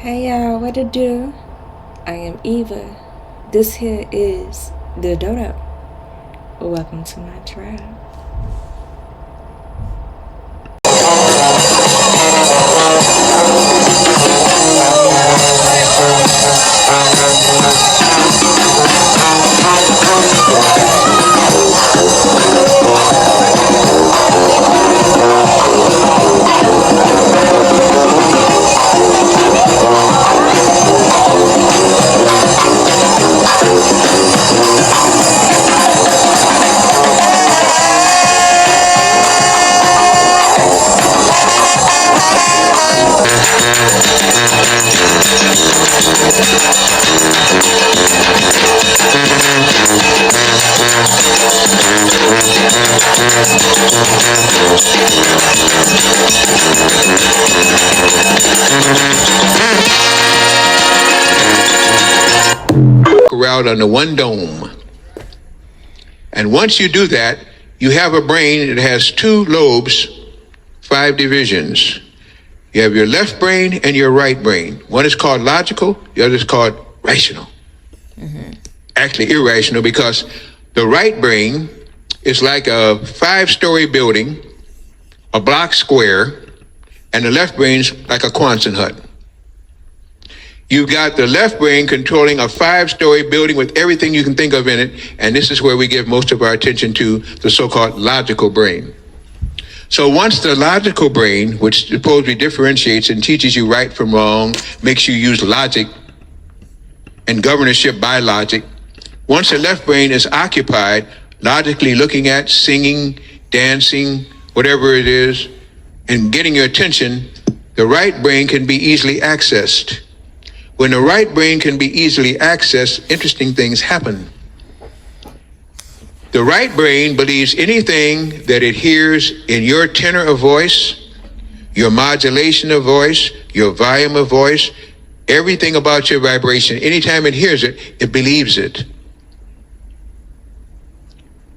Hey y'all, what to do? I am Eva. This here is the Dodo. Welcome to my tribe. Around under one dome. And once you do that, you have a brain that has two lobes, 5 divisions. You have your left brain and your right brain. One is called logical, the other is called rational. Actually irrational, because the right brain is like a 5-story building, a block square, and the left brain's like a Quonset hut. You've got the left brain controlling a 5-story building with everything you can think of in it, and this is where we give most of our attention to the so-called logical brain. So once the logical brain, which supposedly differentiates and teaches you right from wrong, makes you use logic and governorship by logic, once the left brain is occupied, logically looking at, singing, dancing, whatever it is, and getting your attention, the right brain can be easily accessed. When the right brain can be easily accessed, interesting things happen. The right brain believes anything that it hears in your tenor of voice, your modulation of voice, your volume of voice, everything about your vibration. Anytime it hears it, it believes it.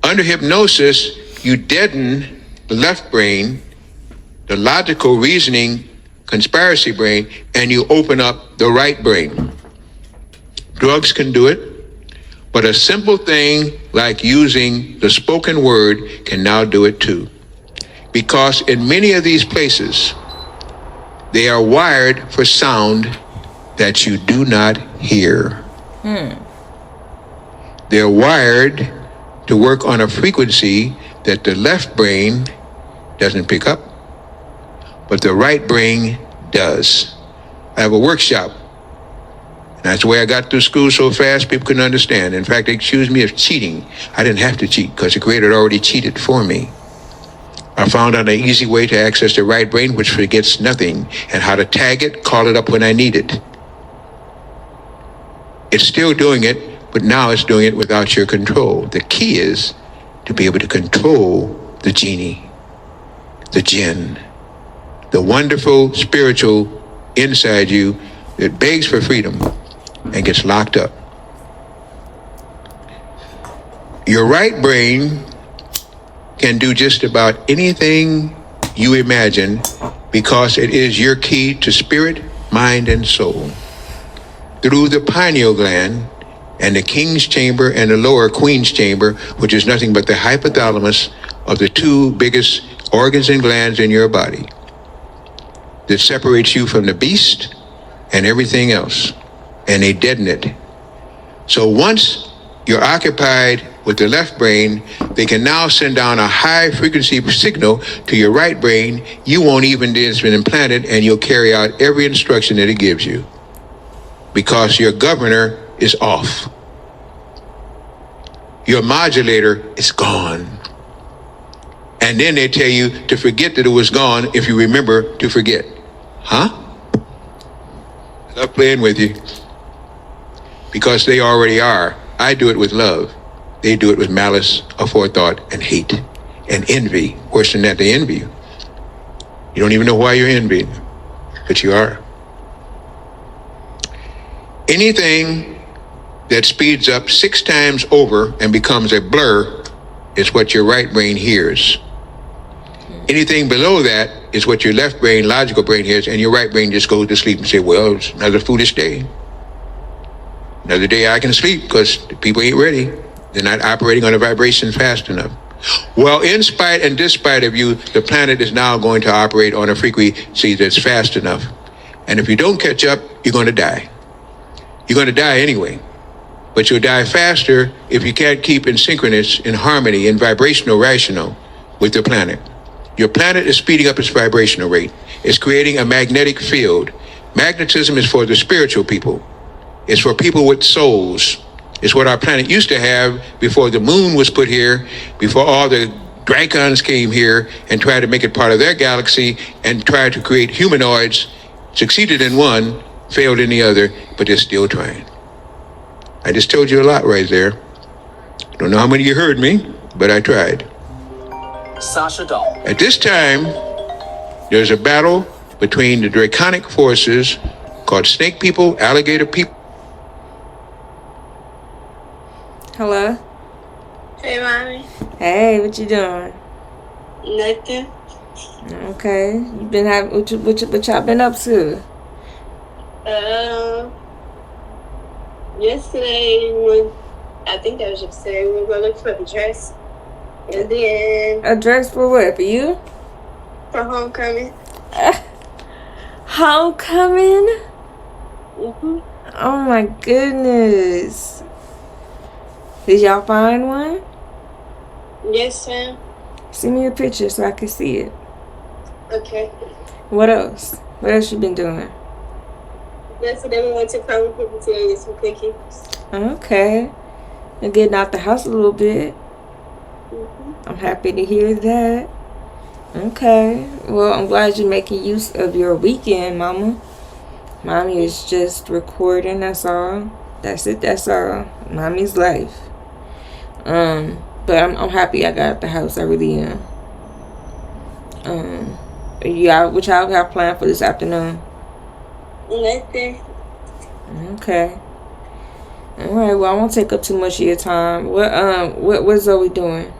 Under hypnosis, you deaden the left brain, the logical reasoning conspiracy brain, and you open up the right brain. Drugs can do it, but a simple thing like using the spoken word can now do it too. Because in many of these places, they are wired for sound that you do not hear. They're wired to work on a frequency that the left brain doesn't pick up, but the right brain does. I have a workshop. And that's the way I got through school so fast people couldn't understand. In fact, they accused me of cheating. I didn't have to cheat because the Creator had already cheated for me. I found out an easy way to access the right brain, which forgets nothing, and how to tag it, call it up when I need it. It's still doing it, but now it's doing it without your control. The key is to be able to control the genie, the jinn, the wonderful spiritual inside you that begs for freedom and gets locked up. Your right brain can do just about anything you imagine because it is your key to spirit, mind, and soul. Through the pineal gland and the king's chamber and the lower queen's chamber, which is nothing but the hypothalamus of the 2 biggest organs and glands in your body, that separates you from the beast and everything else, and they deaden it. So once you're occupied with the left brain, they can now send down a high frequency signal to your right brain. You won't even it's been implanted, and you'll carry out every instruction that it gives you because your governor is off. Your modulator is gone. And then they tell you to forget that it was gone if you remember to forget. Huh? I love playing with you. Because they already are. I do it with love. They do it with malice, aforethought, and hate, and envy. Worse than that, they envy you. You don't even know why you're envying, but you are. Anything that speeds up 6 times over and becomes a blur is what your right brain hears. Anything below that is what your left brain, logical brain hears, and your right brain just goes to sleep and say, well, it's another foolish day. Another day I can sleep because the people ain't ready. They're not operating on a vibration fast enough. Well, in spite and despite of you, the planet is now going to operate on a frequency that's fast enough. And if you don't catch up, you're going to die. You're going to die anyway. But you'll die faster if you can't keep in synchronous, in harmony, in vibrational rational with the planet. Your planet is speeding up its vibrational rate. It's creating a magnetic field. Magnetism is for the spiritual people. It's for people with souls. It's what our planet used to have before the moon was put here, before all the Dracons came here and tried to make it part of their galaxy and tried to create humanoids, succeeded in one, failed in the other, but they're still trying. I just told you a lot right there. Don't know how many of you heard me, but I tried. Sasha Deaux. At this time, there's a battle between the draconic forces called snake people, alligator people. Hello? Hey, mommy. Hey, what you doing? Nothing. Okay. You been having what y'all been up to? Yesterday, I think that was yesterday, we were going to look for the dress. And then A dress for what? For you? for homecoming. Homecoming? Mm-hmm. Oh my goodness. Did y'all find one? Yes, ma'am. Send me a picture so I can see it. Okay. What else? What else you been doing? Yesterday, we went to Family People to get some cookies. Okay. You're getting out the house a little bit. Mm-hmm. I'm happy to hear that. Okay. Well, I'm glad you're making use of your weekend, Mama. Mommy is just recording, that's all. That's it, that's all. Mommy's life. But I'm happy I got out the house. I really am. What y'all got planned for this afternoon? Nothing. Okay. All right. Well, I won't take up too much of your time. What's Zoe doing?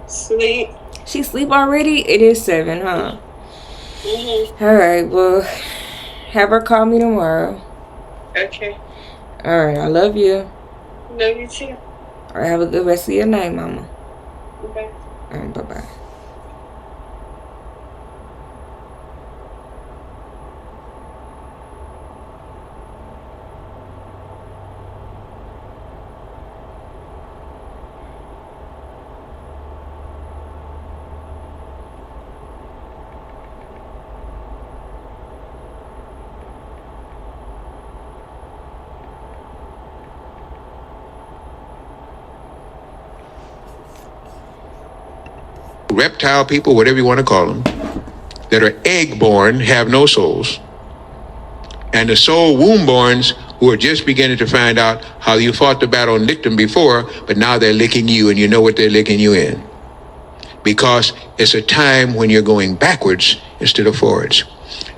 Sleep. She sleep already? It is 7, huh? Mm-hmm. All right. Well, have her call me tomorrow. Okay. All right. I love you. Love you too. All right. Have a good rest of your night, Mama. Bye. All right. Bye-bye. Reptile people, whatever you want to call them, that are egg-born, have no souls. And the soul womb-borns who are just beginning to find out how you fought the battle and licked them before, but now they're licking you and you know what they're licking you in. Because it's a time when you're going backwards instead of forwards.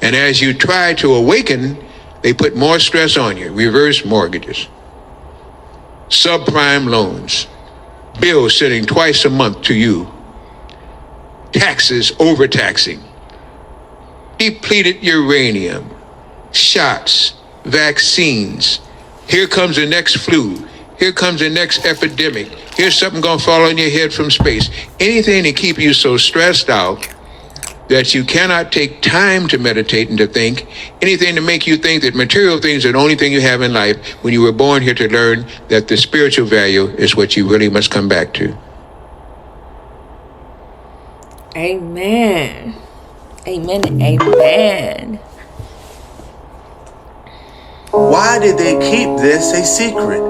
And as you try to awaken, they put more stress on you. Reverse mortgages, subprime loans, bills sitting twice a month to you, taxes overtaxing, depleted uranium, shots, vaccines. Here comes the next flu. Here comes the next epidemic. Here's something gonna fall on your head from space. Anything to keep you so stressed out that you cannot take time to meditate and to think. Anything to make you think that material things are the only thing you have in life when you were born here to learn that the spiritual value is what you really must come back to. Amen. Amen. Amen. Why did they keep this a secret?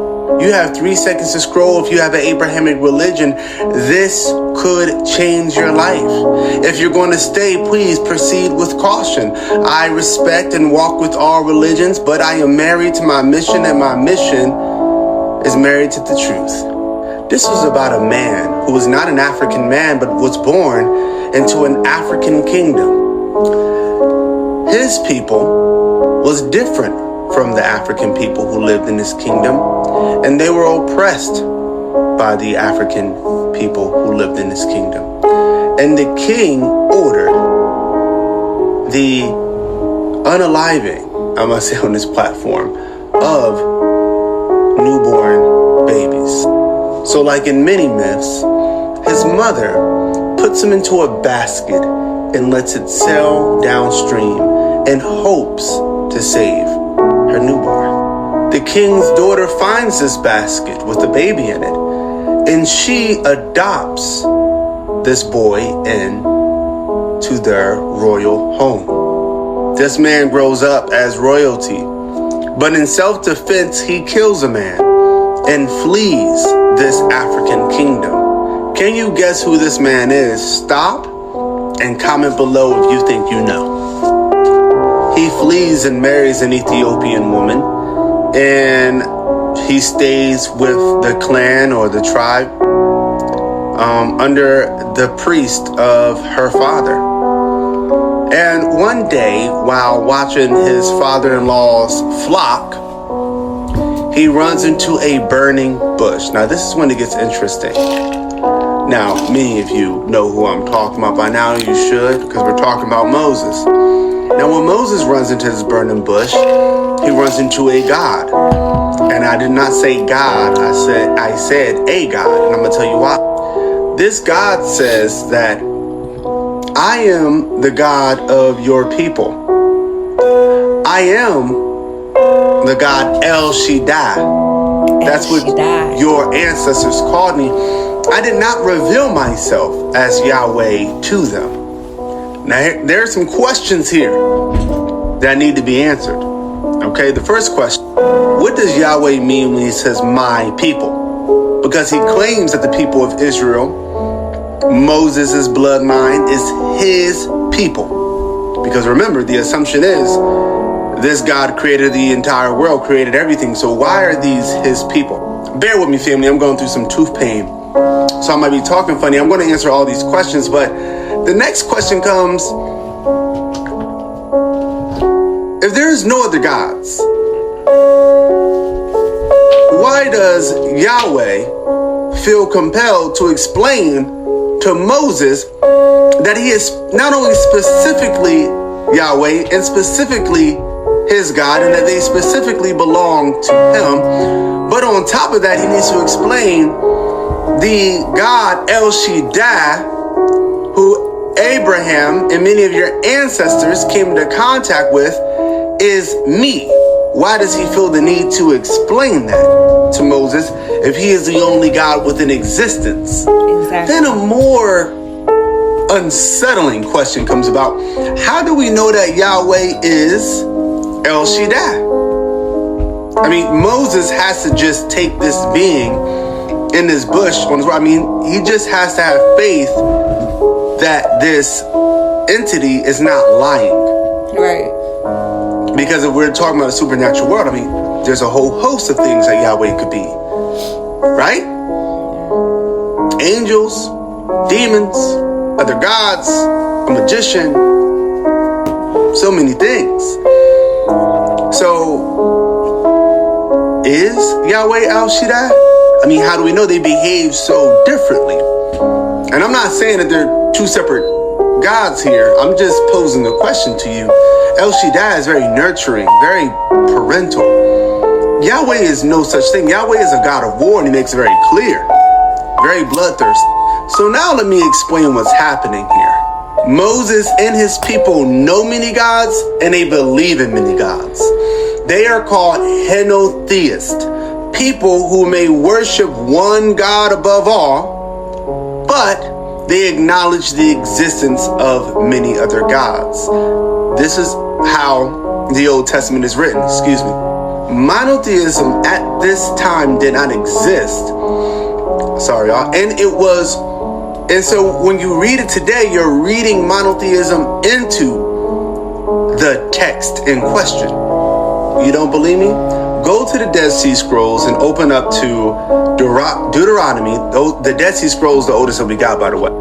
You have 3 seconds to scroll. If you have an Abrahamic religion, this could change your life. If you're going to stay, please proceed with caution. I respect and walk with all religions, but I am married to my mission, and my mission is married to the truth. This was about a man who was not an African man, but was born into an African kingdom. His people was different from the African people who lived in this kingdom, and they were oppressed by the African people who lived in this kingdom. And the king ordered the unaliving, I must say on this platform, of newborn babies. So like in many myths, his mother puts him into a basket and lets it sail downstream in hopes to save her newborn. The king's daughter finds this basket with the baby in it, and she adopts this boy into their royal home. This man grows up as royalty, but in self-defense, he kills a man and flees this African kingdom. Can you guess who this man is? Stop and comment below if you think you know. He flees and marries an Ethiopian woman, and he stays with the clan or the tribe under the priest of her father. And one day, while watching his father-in-law's flock, he runs into a burning bush. Now, this is when it gets interesting. Now, many of you know who I'm talking about by now. You should, because we're talking about Moses. Now, when Moses runs into this burning bush, he runs into a god. And I did not say God. I said a god. And I'm going to tell you why. This God says that I am the God of your people. I am the God El Shaddai. That's what your ancestors called me. I did not reveal myself as Yahweh to them. Now, there are some questions here that need to be answered. Okay, the first question, what does Yahweh mean when he says my people? Because he claims that the people of Israel, Moses' bloodline, is his people. Because remember, the assumption is this God created the entire world, created everything. So why are these his people? Bear with me, family. I'm going through some tooth pain, so I might be talking funny. I'm going to answer all these questions, but the next question comes, if there is no other gods, why does Yahweh feel compelled to explain to Moses that he is not only specifically Yahweh and specifically his God, and that they specifically belong to him, but on top of that, he needs to explain the God El Shaddai, who Abraham and many of your ancestors came into contact with, is me. Why does he feel the need to explain that to Moses if he is the only God within existence? Exactly. Then a more unsettling question comes about. How do we know that Yahweh is El Shaddai? I mean, Moses has to just take this being in this bush on his, I mean, he just has to have faith that this entity is not lying. Right. Because if we're talking about a supernatural world, I mean, there's a whole host of things that Yahweh could be. Right? Angels, demons, other gods, a magician, so many things. So, is Yahweh El Shaddai? I mean, how do we know they behave so differently? And I'm not saying that they're two separate gods here. I'm just posing a question to you. El Shaddai is very nurturing, very parental. Yahweh is no such thing. Yahweh is a God of war, and he makes it very clear, very bloodthirsty. So now let me explain what's happening here. Moses and his people know many gods, and they believe in many gods. They are called henotheists, people who may worship one God above all, but they acknowledge the existence of many other gods. This is how the Old Testament is written, Monotheism at this time did not exist. Sorry, y'all. And so when you read it today, you're reading monotheism into the text in question. You don't believe me? Go to the Dead Sea Scrolls and open up to Deuteronomy. The Dead Sea Scrolls, the oldest that we got, by the way.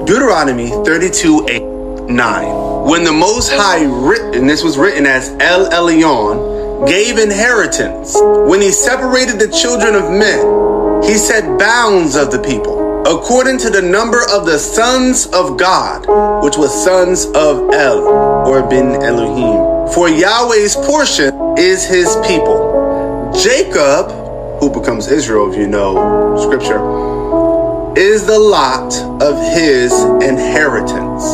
Deuteronomy 32:9. When the Most High and this was written as El Elyon, gave inheritance, when he separated the children of men, he set bounds of the people. according to the number of the sons of God, which was sons of El, or Ben Elohim. For Yahweh's portion is his people. Jacob, who becomes Israel, if you know scripture, is the lot of his inheritance.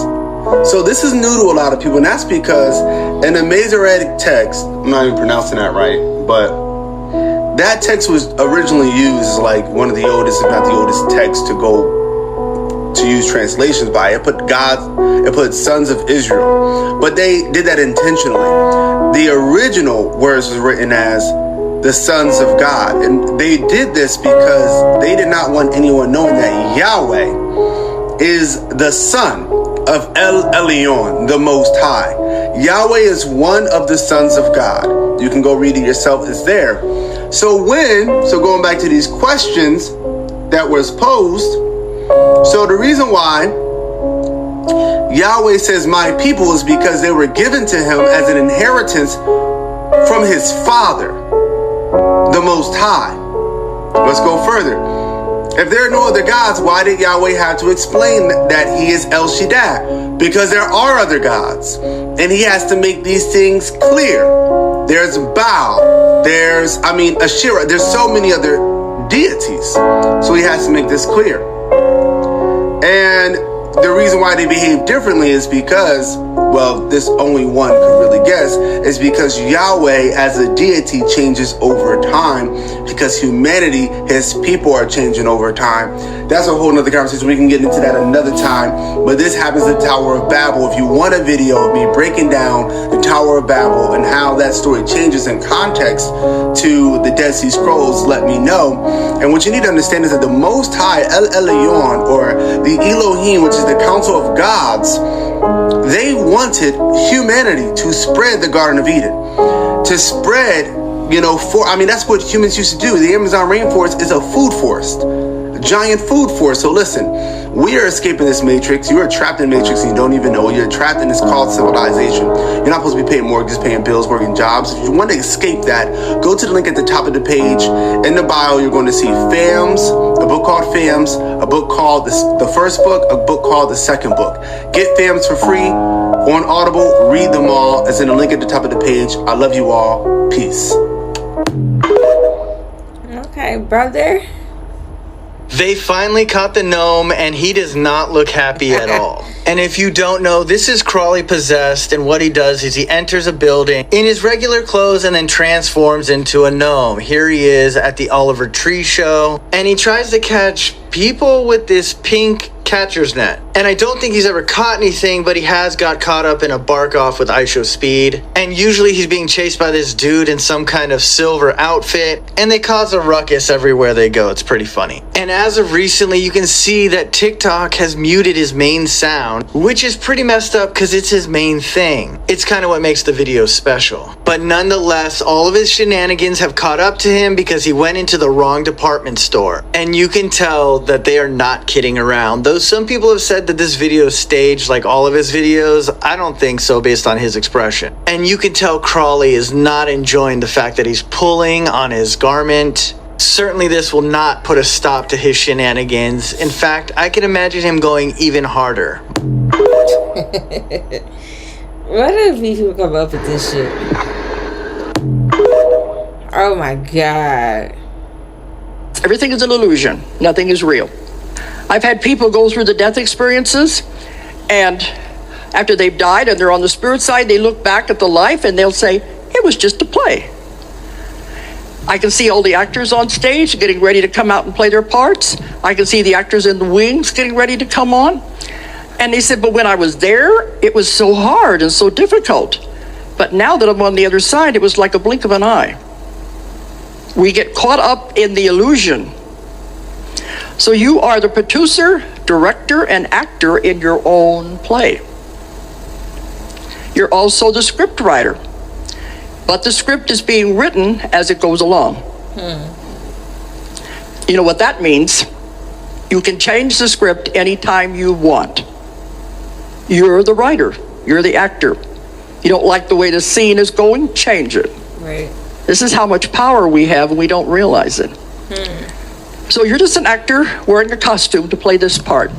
So this is new to a lot of people, and that's because in the Masoretic text, I'm not even pronouncing that right, but that text was originally used as like one of the oldest, if not the oldest text to use translations by. It put sons of Israel, but they did that intentionally. The original words was written as the sons of God, and they did this because they did not want anyone knowing that Yahweh is the son of El Elyon, the Most High. Yahweh is one of the sons of God. You can go read it yourself, it's there. So going back to these questions that was posed, so the reason why Yahweh says my people is because they were given to him as an inheritance from his father, the Most High. Let's go further. If there are no other gods, why did Yahweh have to explain that he is El Shaddai? Because there are other gods, and he has to make these things clear. There's Baal, there's Asherah, there's so many other deities. So he has to make this clear. And the reason why they behave differently is because, well, this only one could really guess, is because Yahweh as a deity changes over time, because humanity, his people, are changing over time. That's a whole nother conversation. We can get into that another time. But this happens at the Tower of Babel. If you want a video of me breaking down the Tower of Babel and how that story changes in context to the Dead Sea Scrolls, let me know. And what you need to understand is that the Most High, El Elyon, or the Elohim, which is the Council of Gods, they wanted humanity to spread the Garden of Eden, to spread, that's what humans used to do. The Amazon rainforest is a food forest, a giant food forest. So listen, we are escaping this matrix. You are trapped in the matrix and you don't even know. You're trapped in this called civilization. You're not supposed to be paying mortgages, paying bills, working jobs. If you want to escape that, go to the link at the top of the page. In the bio, you're going to see FAMS, a book called FAMS, a book called the first book, a book called the second book. Get FAMS for free on Audible. Read them all. It's in the link at the top of the page. I love you all. Peace. Okay, brother. They finally caught the gnome, and he does not look happy at all. And if you don't know, this is Crawley possessed, and what he does is he enters a building in his regular clothes and then transforms into a gnome. Here he is at the Oliver Tree show, and he tries to catch people with this pink catcher's net. And I don't think he's ever caught anything, but he has got caught up in a bark off with ISO speed. And usually he's being chased by this dude in some kind of silver outfit, and they cause a ruckus everywhere they go. It's pretty funny. And as of recently, you can see that TikTok has muted his main sound, which is pretty messed up because it's his main thing. It's kind of what makes the video special. But nonetheless, all of his shenanigans have caught up to him because he went into the wrong department store. And you can tell that they are not kidding around. Though some people have said that this video is staged like all of his videos, I don't think so based on his expression. And you can tell Crawley is not enjoying the fact that he's pulling on his garment. Certainly this will not put a stop to his shenanigans. In fact, I can imagine him going even harder. What if people come up with this shit? Oh my God. Everything is an illusion. Nothing is real. I've had people go through the death experiences, and after they've died and they're on the spirit side, they look back at the life and they'll say, it was just a play. I can see all the actors on stage getting ready to come out and play their parts. I can see the actors in the wings getting ready to come on. And they said, but when I was there, it was so hard and so difficult. But now that I'm on the other side, it was like a blink of an eye. We get caught up in the illusion. So you are the producer, director, and actor in your own play. You're also the script writer, but the script is being written as it goes along. You know what that means? You can change the script anytime you want. You're the writer, you're the actor. You don't like the way the scene is going, change it. Right. This is how much power we have and we don't realize it. So you're just an actor wearing a costume to play this part.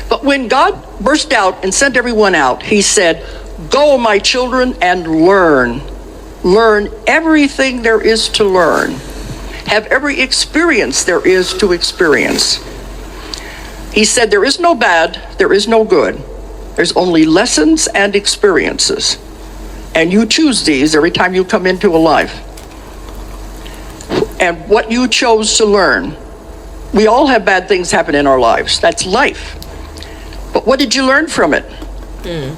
But when God burst out and sent everyone out, he said, "Go, my children, and learn. Learn everything there is to learn. Have every experience there is to experience." He said, there is no bad, there is no good. There's only lessons and experiences. And you choose these every time you come into a life. And what you chose to learn. We all have bad things happen in our lives. That's life. But what did you learn from it?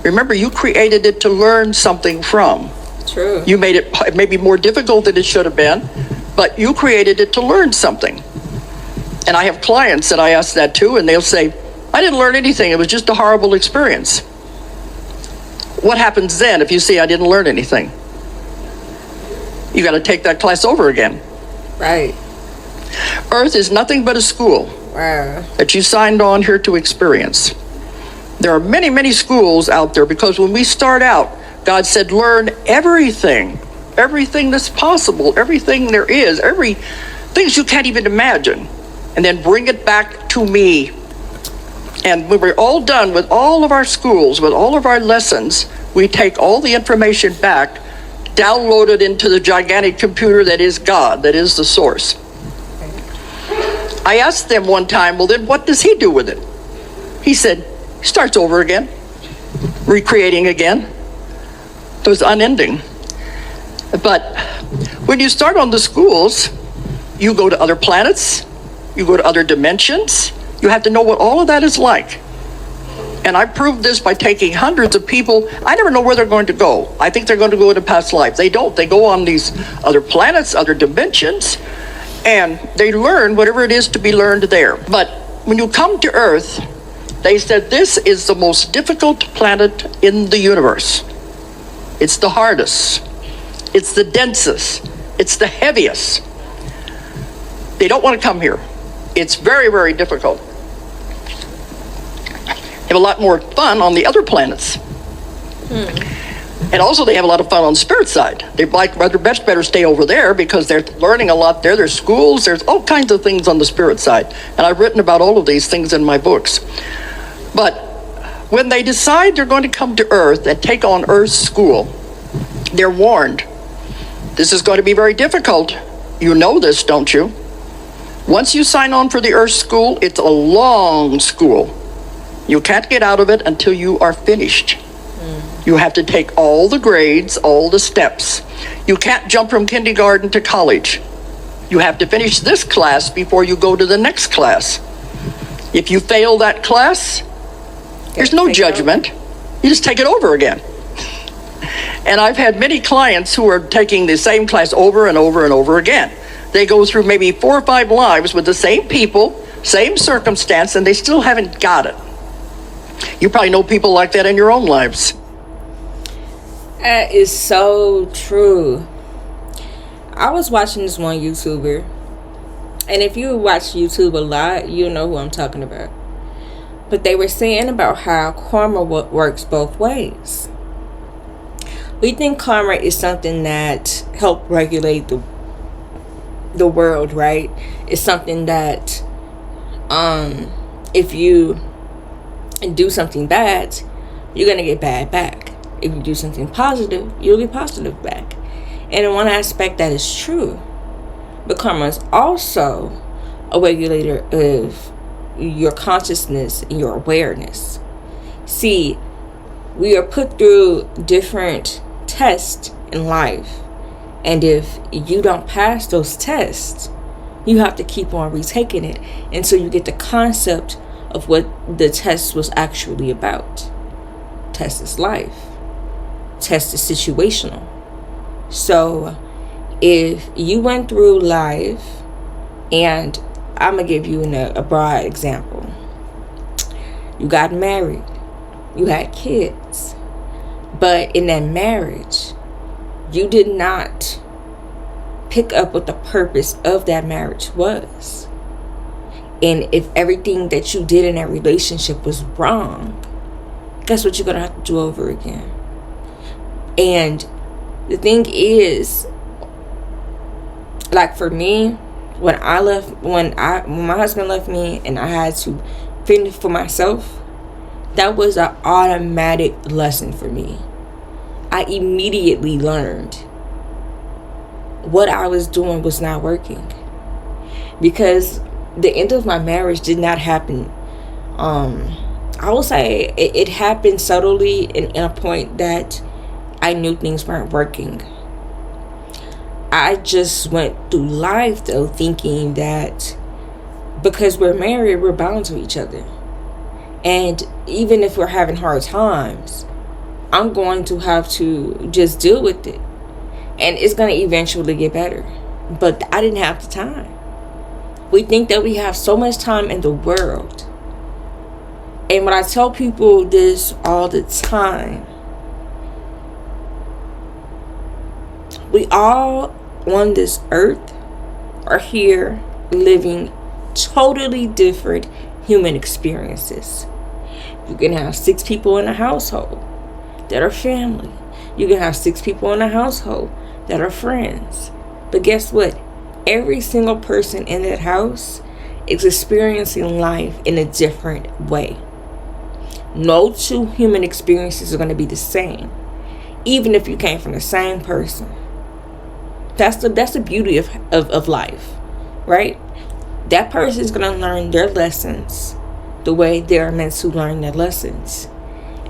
Remember, you created it to learn something from. True. You made it maybe more difficult than it should have been, but you created it to learn something. And I have clients that I ask that to, and they'll say, I didn't learn anything. It was just a horrible experience. What happens then if you say I didn't learn anything? You got to take that class over again. Right. Earth is nothing but a school. Wow. That you signed on here to experience. There are many, many schools out there because when we start out, God said, learn everything that's possible, everything there is, things you can't even imagine, and then bring it back to me. And when we're all done with all of our schools, with all of our lessons, we take all the information back, download it into the gigantic computer that is God, that is the source. I asked them one time, well then what does he do with it? He said, starts over again, recreating again. It was unending. But when you start on the schools, you go to other planets, you go to other dimensions, you have to know what all of that is like. And I proved this by taking hundreds of people. I never know where they're going to go. I think they're going to go into past life. They don't. They go on these other planets, other dimensions, and they learn whatever it is to be learned there. But when you come to Earth, they said this is the most difficult planet in the universe. It's the hardest. It's the densest. It's the heaviest. They don't want to come here. It's very, very difficult. They have a lot more fun on the other planets. And also they have a lot of fun on the spirit side. They'd like rather much better stay over there because they're learning a lot there. There's schools, there's all kinds of things on the spirit side. And I've written about all of these things in my books. But when they decide they're going to come to Earth and take on Earth's school, they're warned. This is going to be very difficult. You know this, don't you? Once you sign on for the Earth school, it's a long school. You can't get out of it until you are finished. You have to take all the grades, all the steps. You can't jump from kindergarten to college. You have to finish this class before you go to the next class. If you fail that class, there's no judgment. You just take it over again. And I've had many clients who are taking the same class over and over and over again. They go through maybe 4 or 5 lives with the same people, same circumstance, and they still haven't got it. You probably know people like that in your own lives. That is so true. I was watching this one YouTuber, and if you watch YouTube a lot, you know who I'm talking about. But they were saying about how karma works both ways. We think karma is something that helps regulate the world, right? It's something that if you do something bad, you're gonna get bad back. If you do something positive, you'll get positive back. And in one aspect, that is true. But karma is also a regulator of your consciousness and your awareness. See, we are put through different tests in life. And if you don't pass those tests, you have to keep on retaking it until you get the concept of what the test was actually about. Test is life. Test is situational. So if you went through life, and I'm going to give you a broad example. You got married. You had kids. But in that marriage, you did not pick up what the purpose of that marriage was. And if everything that you did in that relationship was wrong, guess what you're going to have to do over again? And the thing is, like for me, when my husband left me and I had to fend for myself, that was an automatic lesson for me. I immediately learned what I was doing was not working, because the end of my marriage did not happen. I will say it happened subtly in a point that I knew things weren't working. I just went through life though thinking that because we're married, we're bound to each other. And even if we're having hard times, I'm going to have to just deal with it. And it's going to eventually get better. But I didn't have the time. We think that we have so much time in the world. And when I tell people this all the time, we all on this earth are here living totally different human experiences. You can have 6 people in a household that are family. You can have 6 people in a household that are friends. But guess what? Every single person in that house is experiencing life in a different way. No 2 human experiences are going to be the same, even if you came from the same person. That's the beauty of life, right? That person is going to learn their lessons the way they're meant to learn their lessons.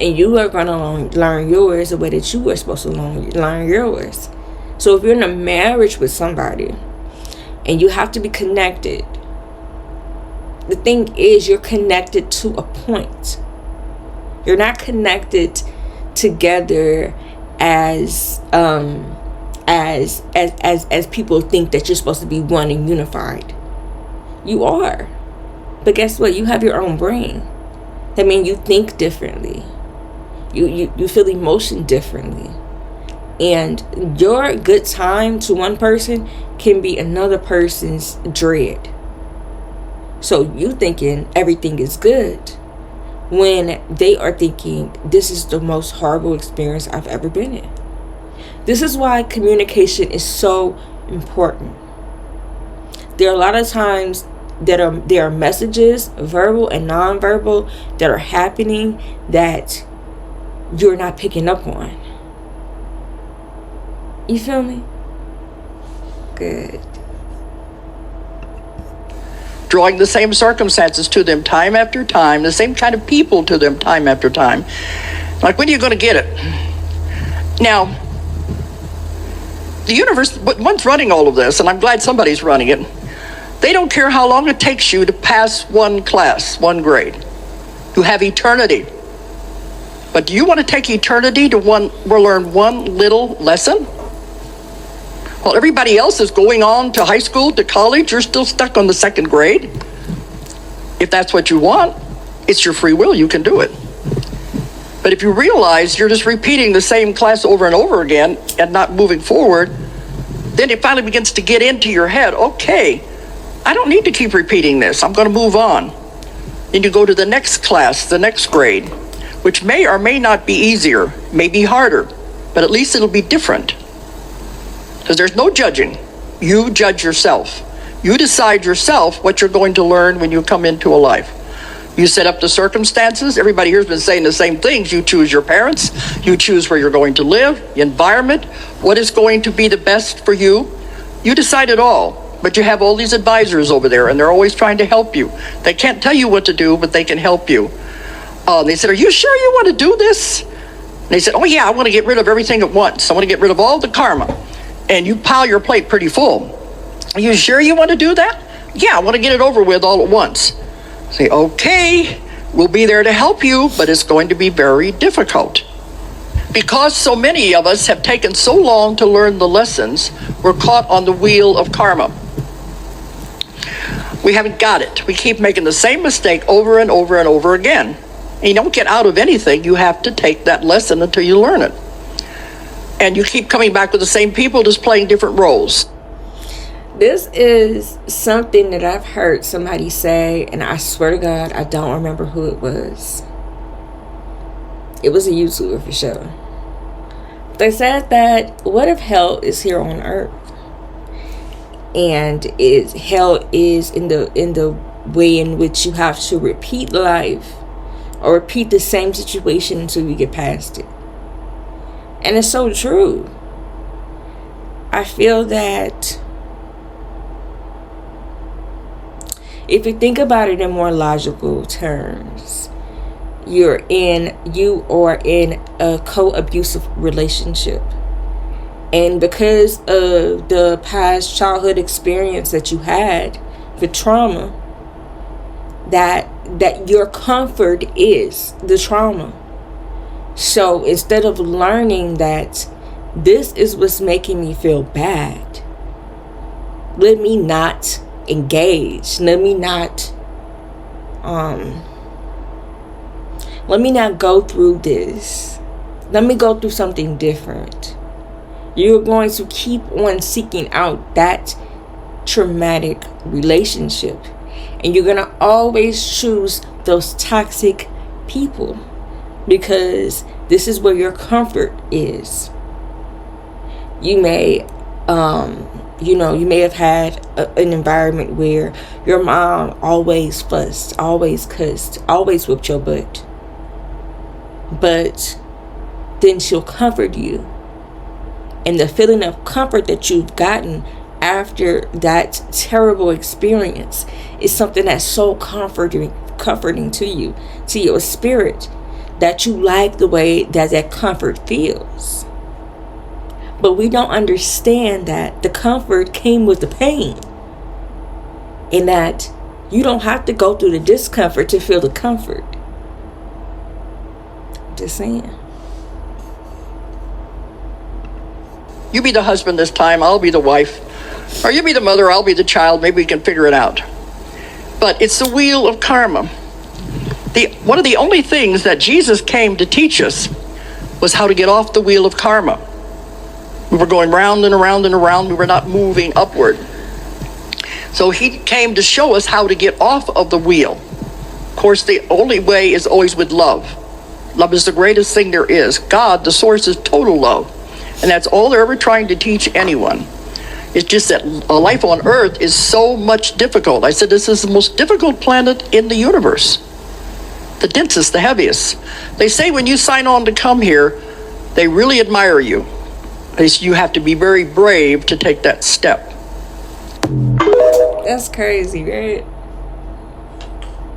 And you are going to learn yours the way that you were supposed to learn yours. So if you're in a marriage with somebody and you have to be connected, the thing is you're connected to a point. You're not connected together as people think that you're supposed to be one and unified. You are. But guess what? You have your own brain. That means you think differently. You feel emotion differently. And your good time to one person can be another person's dread. So you thinking everything is good when they are thinking this is the most horrible experience I've ever been in. This is why communication is so important. There are a lot of times that there are messages, verbal and nonverbal, that are happening that you're not picking up on. You feel me? Good. Drawing the same circumstances to them time after time, the same kind of people to them time after time. Like, when are you going to get it? Now, the universe, one's running all of this, and I'm glad somebody's running it. They don't care how long it takes you to pass one class, one grade. You have eternity. But do you want to take eternity to learn one little lesson? While everybody else is going on to high school, to college, you're still stuck on the 2nd grade. If that's what you want, it's your free will, you can do it. But if you realize you're just repeating the same class over and over again and not moving forward, then it finally begins to get into your head, okay, I don't need to keep repeating this. I'm going to move on. Then you go to the next class, the next grade, which may or may not be easier, may be harder, but at least it'll be different. Because there's no judging. You judge yourself. You decide yourself what you're going to learn when you come into a life. You set up the circumstances. Everybody here has been saying the same things. You choose your parents. You choose where you're going to live, the environment, what is going to be the best for you. You decide it all. But you have all these advisors over there, and they're always trying to help you. They can't tell you what to do, but they can help you. They said, are you sure you want to do this? And they said, oh yeah, I want to get rid of everything at once. I want to get rid of all the karma. And you pile your plate pretty full. Are you sure you want to do that? Yeah, I want to get it over with all at once. Say, okay, we'll be there to help you, but it's going to be very difficult. Because so many of us have taken so long to learn the lessons, we're caught on the wheel of karma. We haven't got it. We keep making the same mistake over and over and over again. And you don't get out of anything. You have to take that lesson until you learn it. And you keep coming back with the same people, just playing different roles. This is something that I've heard somebody say, and I swear to God, I don't remember who it was. It was a YouTuber for sure. They said that, what if hell is here on earth? and hell is in the way in which you have to repeat life or repeat the same situation until you get past it. And it's so true. I feel that if you think about it in more logical terms, you are in a co-abusive relationship. And because of the past childhood experience that you had, the trauma, that your comfort is the trauma. So instead of learning that this is what's making me feel bad, let me not engage. Let me not go through this. Let me go through something different. You're going to keep on seeking out that traumatic relationship. And you're going to always choose those toxic people because this is where your comfort is. You may, you may have had an environment where your mom always fussed, always cussed, always whooped your butt. But then she'll comfort you. And the feeling of comfort that you've gotten after that terrible experience is something that's so comforting to you, to your spirit, that you like the way that comfort feels. But we don't understand that the comfort came with the pain, and that you don't have to go through the discomfort to feel the comfort. Just saying. You be the husband this time, I'll be the wife. Or you be the mother, I'll be the child. Maybe we can figure it out. But it's the wheel of karma. One of the only things that Jesus came to teach us was how to get off the wheel of karma. We were going round and around and around. We were not moving upward. So he came to show us how to get off of the wheel. Of course, the only way is always with love. Love is the greatest thing there is. God, the source, is total love. And that's all they're ever trying to teach anyone. It's just that life on Earth is so much difficult. I said this is the most difficult planet in the universe. The densest, the heaviest. They say when you sign on to come here, they really admire you. You have to be very brave to take that step. That's crazy, right?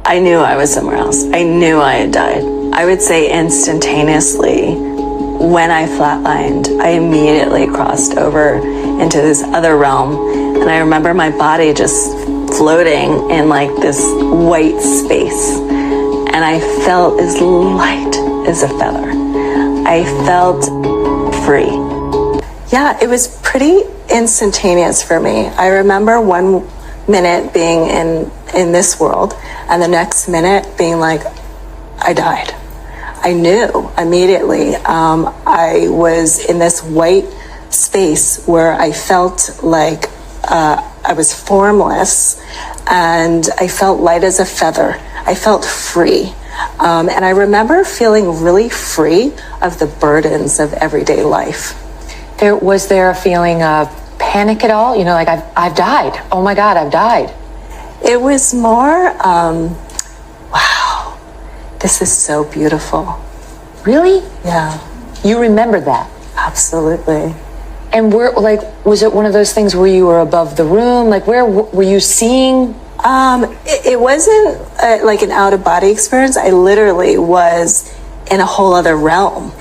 I knew I was somewhere else. I knew I had died. I would say instantaneously, when I flatlined, I immediately crossed over into this other realm. And I remember my body just floating in like this white space. And I felt as light as a feather. I felt free. Yeah, it was pretty instantaneous for me. I remember 1 minute being in this world and the next minute being like, I died. I knew immediately. I was in this white space where I felt like I was formless, and I felt light as a feather. I felt free. And I remember feeling really free of the burdens of everyday life. Was there a feeling of panic at all? You know, like I've died. Oh my God, I've died. It was more, wow, this is so beautiful. Really? Yeah. You remember that? Absolutely. And was it one of those things where you were above the room? Like, where were you seeing? It wasn't like an out-of-body experience. I literally was in a whole other realm.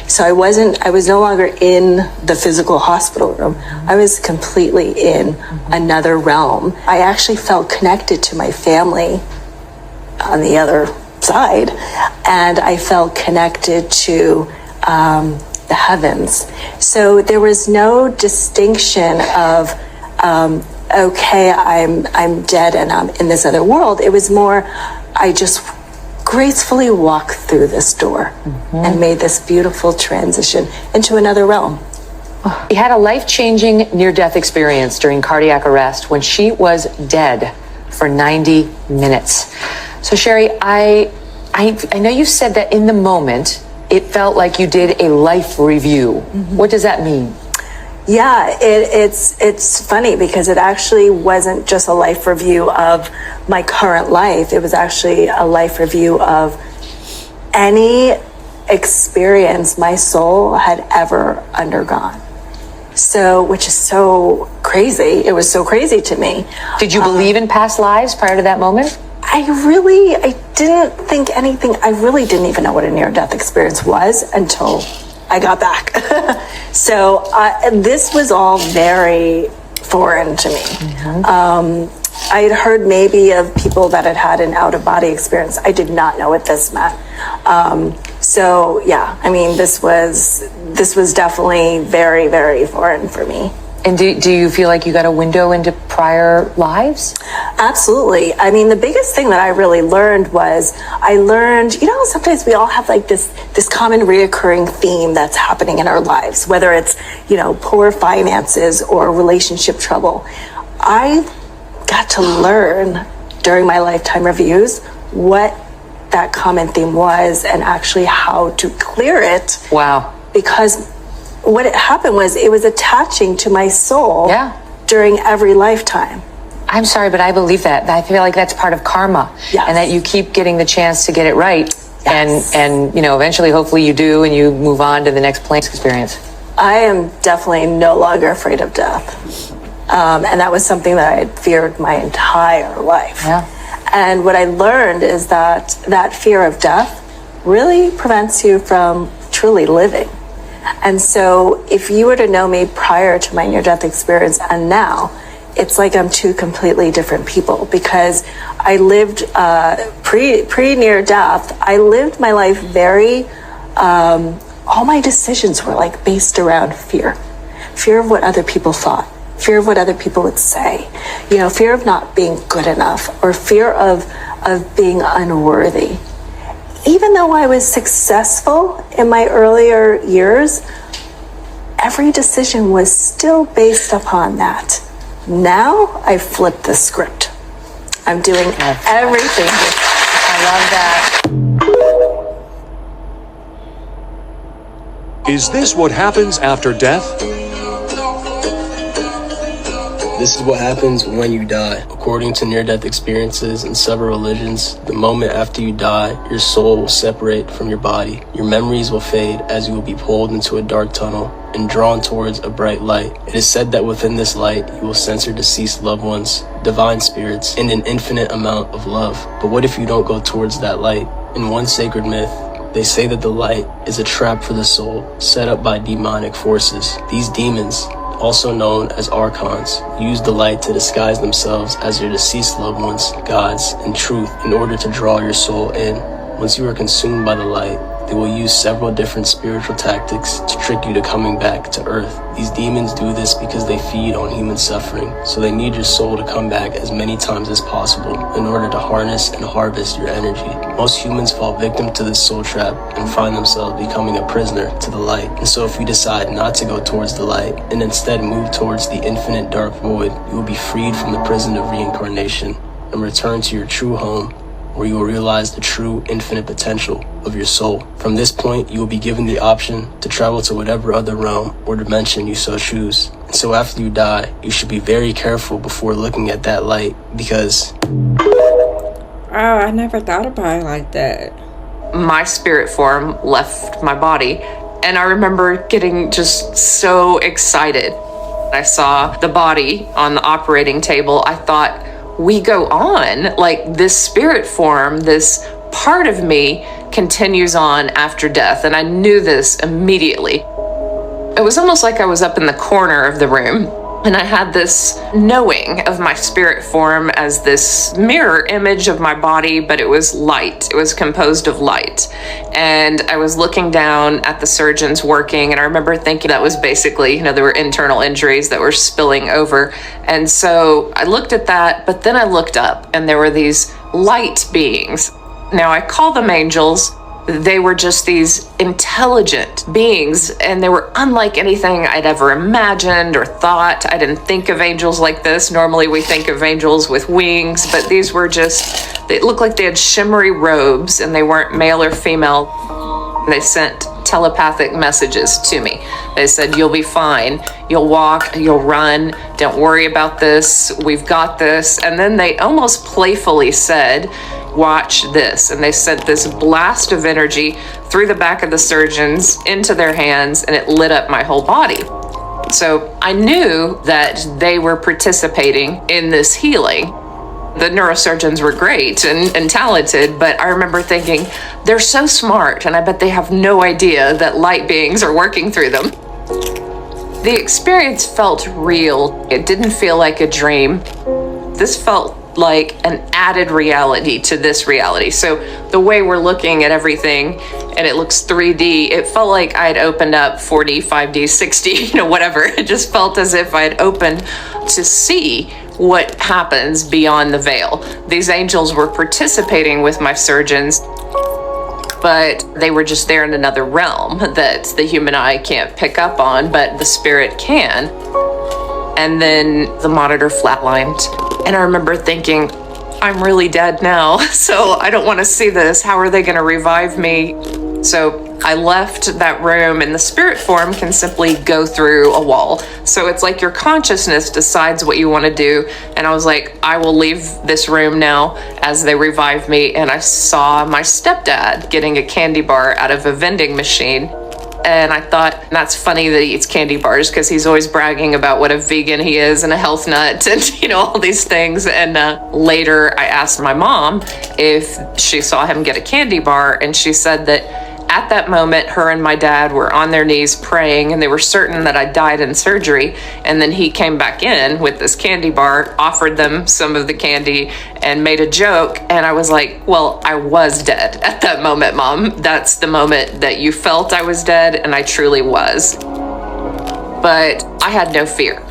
So I was no longer in the physical hospital room. I was completely in another realm. I actually felt connected to my family on the other side, and I felt connected to the heavens. So there was no distinction of, okay, I'm dead and I'm in this other world. It was more, I just gracefully walked through this door and made this beautiful transition into another realm. She had a life-changing near-death experience during cardiac arrest when she was dead for 90 minutes. So Sherry, I know you said that in the moment, it felt like you did a life review. What does that mean? Yeah, it's funny because it actually wasn't just a life review of my current life. It was actually a life review of any experience my soul had ever undergone. So, which is so crazy. It was so crazy to me. Did you believe in past lives prior to that moment? I didn't think anything. I really didn't even know what a near-death experience was until I got back. So this was all very foreign to me. I had heard maybe of people that had had an out-of-body experience. I did not know what this meant. So yeah, I mean, this was definitely very, very foreign for me. And do you feel like you got a window into prior lives? Absolutely. I mean, the biggest thing that I really learned was sometimes we all have like this common reoccurring theme that's happening in our lives, whether it's, poor finances or relationship trouble. I got to learn during my lifetime reviews what that common theme was and actually how to clear it. Wow. Because what had happened was it was attaching to my soul during every lifetime. I'm sorry, but I believe that. I feel like that's part of karma. Yes. And that you keep getting the chance to get it right. Yes. And eventually, hopefully you do, and you move on to the next plane experience. I am definitely no longer afraid of death. And that was something that I had feared my entire life. Yeah. And what I learned is that fear of death really prevents you from truly living. And so if you were to know me prior to my near-death experience and now, it's like I'm two completely different people, because I lived pre-near-death, I lived my life very, all my decisions were like based around fear of what other people thought, fear of what other people would say, fear of not being good enough, or fear of being unworthy. Even though I was successful in my earlier years, every decision was still based upon that. Now I flipped the script. I'm doing everything. I love that. Is this what happens after death? This is what happens when you die. According to near-death experiences in several religions, the moment after you die, your soul will separate from your body. Your memories will fade as you will be pulled into a dark tunnel and drawn towards a bright light. It is said that within this light, you will sense your deceased loved ones, divine spirits, and an infinite amount of love. But what if you don't go towards that light? In one sacred myth, they say that the light is a trap for the soul set up by demonic forces. These demons, also known as archons, use the light to disguise themselves as your deceased loved ones, gods, and truth in order to draw your soul in. Once you are consumed by the light, they will use several different spiritual tactics to trick you to coming back to Earth. These demons do this because they feed on human suffering, so they need your soul to come back as many times as possible in order to harness and harvest your energy. Most humans fall victim to this soul trap and find themselves becoming a prisoner to the light. And so if you decide not to go towards the light and instead move towards the infinite dark void, you will be freed from the prison of reincarnation and return to your true home, where you will realize the true infinite potential of your soul. From this point, you will be given the option to travel to whatever other realm or dimension you so choose. And so after you die, you should be very careful before looking at that light, because... Oh, I never thought about it like that. My spirit form left my body, and I remember getting just so excited. I saw the body on the operating table. I thought, we go on, like this spirit form, this part of me continues on after death. And I knew this immediately. It was almost like I was up in the corner of the room, and I had this knowing of my spirit form as this mirror image of my body, but it was light. It was composed of light. And I was looking down at the surgeons working, and I remember thinking that was basically, there were internal injuries that were spilling over. And so I looked at that, but then I looked up, and there were these light beings. Now I call them angels. They were just these intelligent beings, and they were unlike anything I'd ever imagined or thought. I didn't think of angels like this. Normally we think of angels with wings, but these were they looked like they had shimmery robes, and they weren't male or female. They sent telepathic messages to me. They said, you'll be fine. You'll walk, you'll run. Don't worry about this. We've got this. And then they almost playfully said, watch this. And they sent this blast of energy through the back of the surgeons into their hands, and it lit up my whole body. So I knew that they were participating in this healing. The neurosurgeons were great and talented, but I remember thinking, they're so smart, and I bet they have no idea that light beings are working through them. The experience felt real. It didn't feel like a dream. This felt like an added reality to this reality. So the way we're looking at everything, and it looks 3D, it felt like I had opened up 4D, 5D, 6D, whatever. It just felt as if I had opened to see what happens beyond the veil. These angels were participating with my surgeons, but they were just there in another realm that the human eye can't pick up on, but the spirit can. And then the monitor flatlined. And I remember thinking, I'm really dead now, so I don't want to see this. How are they going to revive me? So I left that room, and the spirit form can simply go through a wall. So it's like your consciousness decides what you want to do. And I was like, I will leave this room now as they revive me. And I saw my stepdad getting a candy bar out of a vending machine. And I thought, that's funny that he eats candy bars, because he's always bragging about what a vegan he is and a health nut and, all these things. And later I asked my mom if she saw him get a candy bar, and she said that at that moment, her and my dad were on their knees praying, and they were certain that I died in surgery. And then he came back in with this candy bar, offered them some of the candy, and made a joke. And I was like, well, I was dead at that moment, Mom. That's the moment that you felt I was dead, and I truly was. But I had no fear.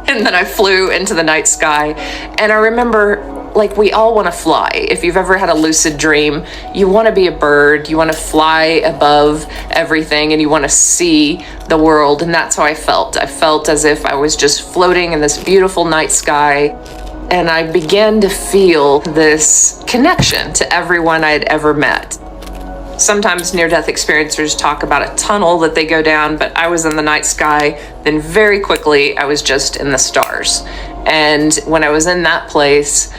And then I flew into the night sky, and I remember, like, we all want to fly. If you've ever had a lucid dream, you want to be a bird, you want to fly above everything, and you want to see the world. And that's how I felt. I felt as if I was just floating in this beautiful night sky, and I began to feel this connection to everyone I had ever met. Sometimes near-death experiencers talk about a tunnel that they go down, but I was in the night sky, then very quickly I was just in the stars. And when I was in that place,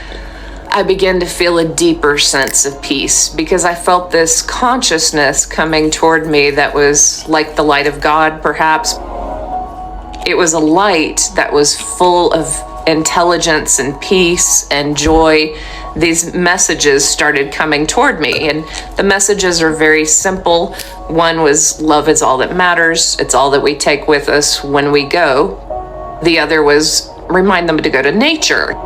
I began to feel a deeper sense of peace, because I felt this consciousness coming toward me that was like the light of God, perhaps. It was a light that was full of intelligence and peace and joy. These messages started coming toward me, and the messages are very simple. One was, love is all that matters. It's all that we take with us when we go. The other was, remind them to go to nature.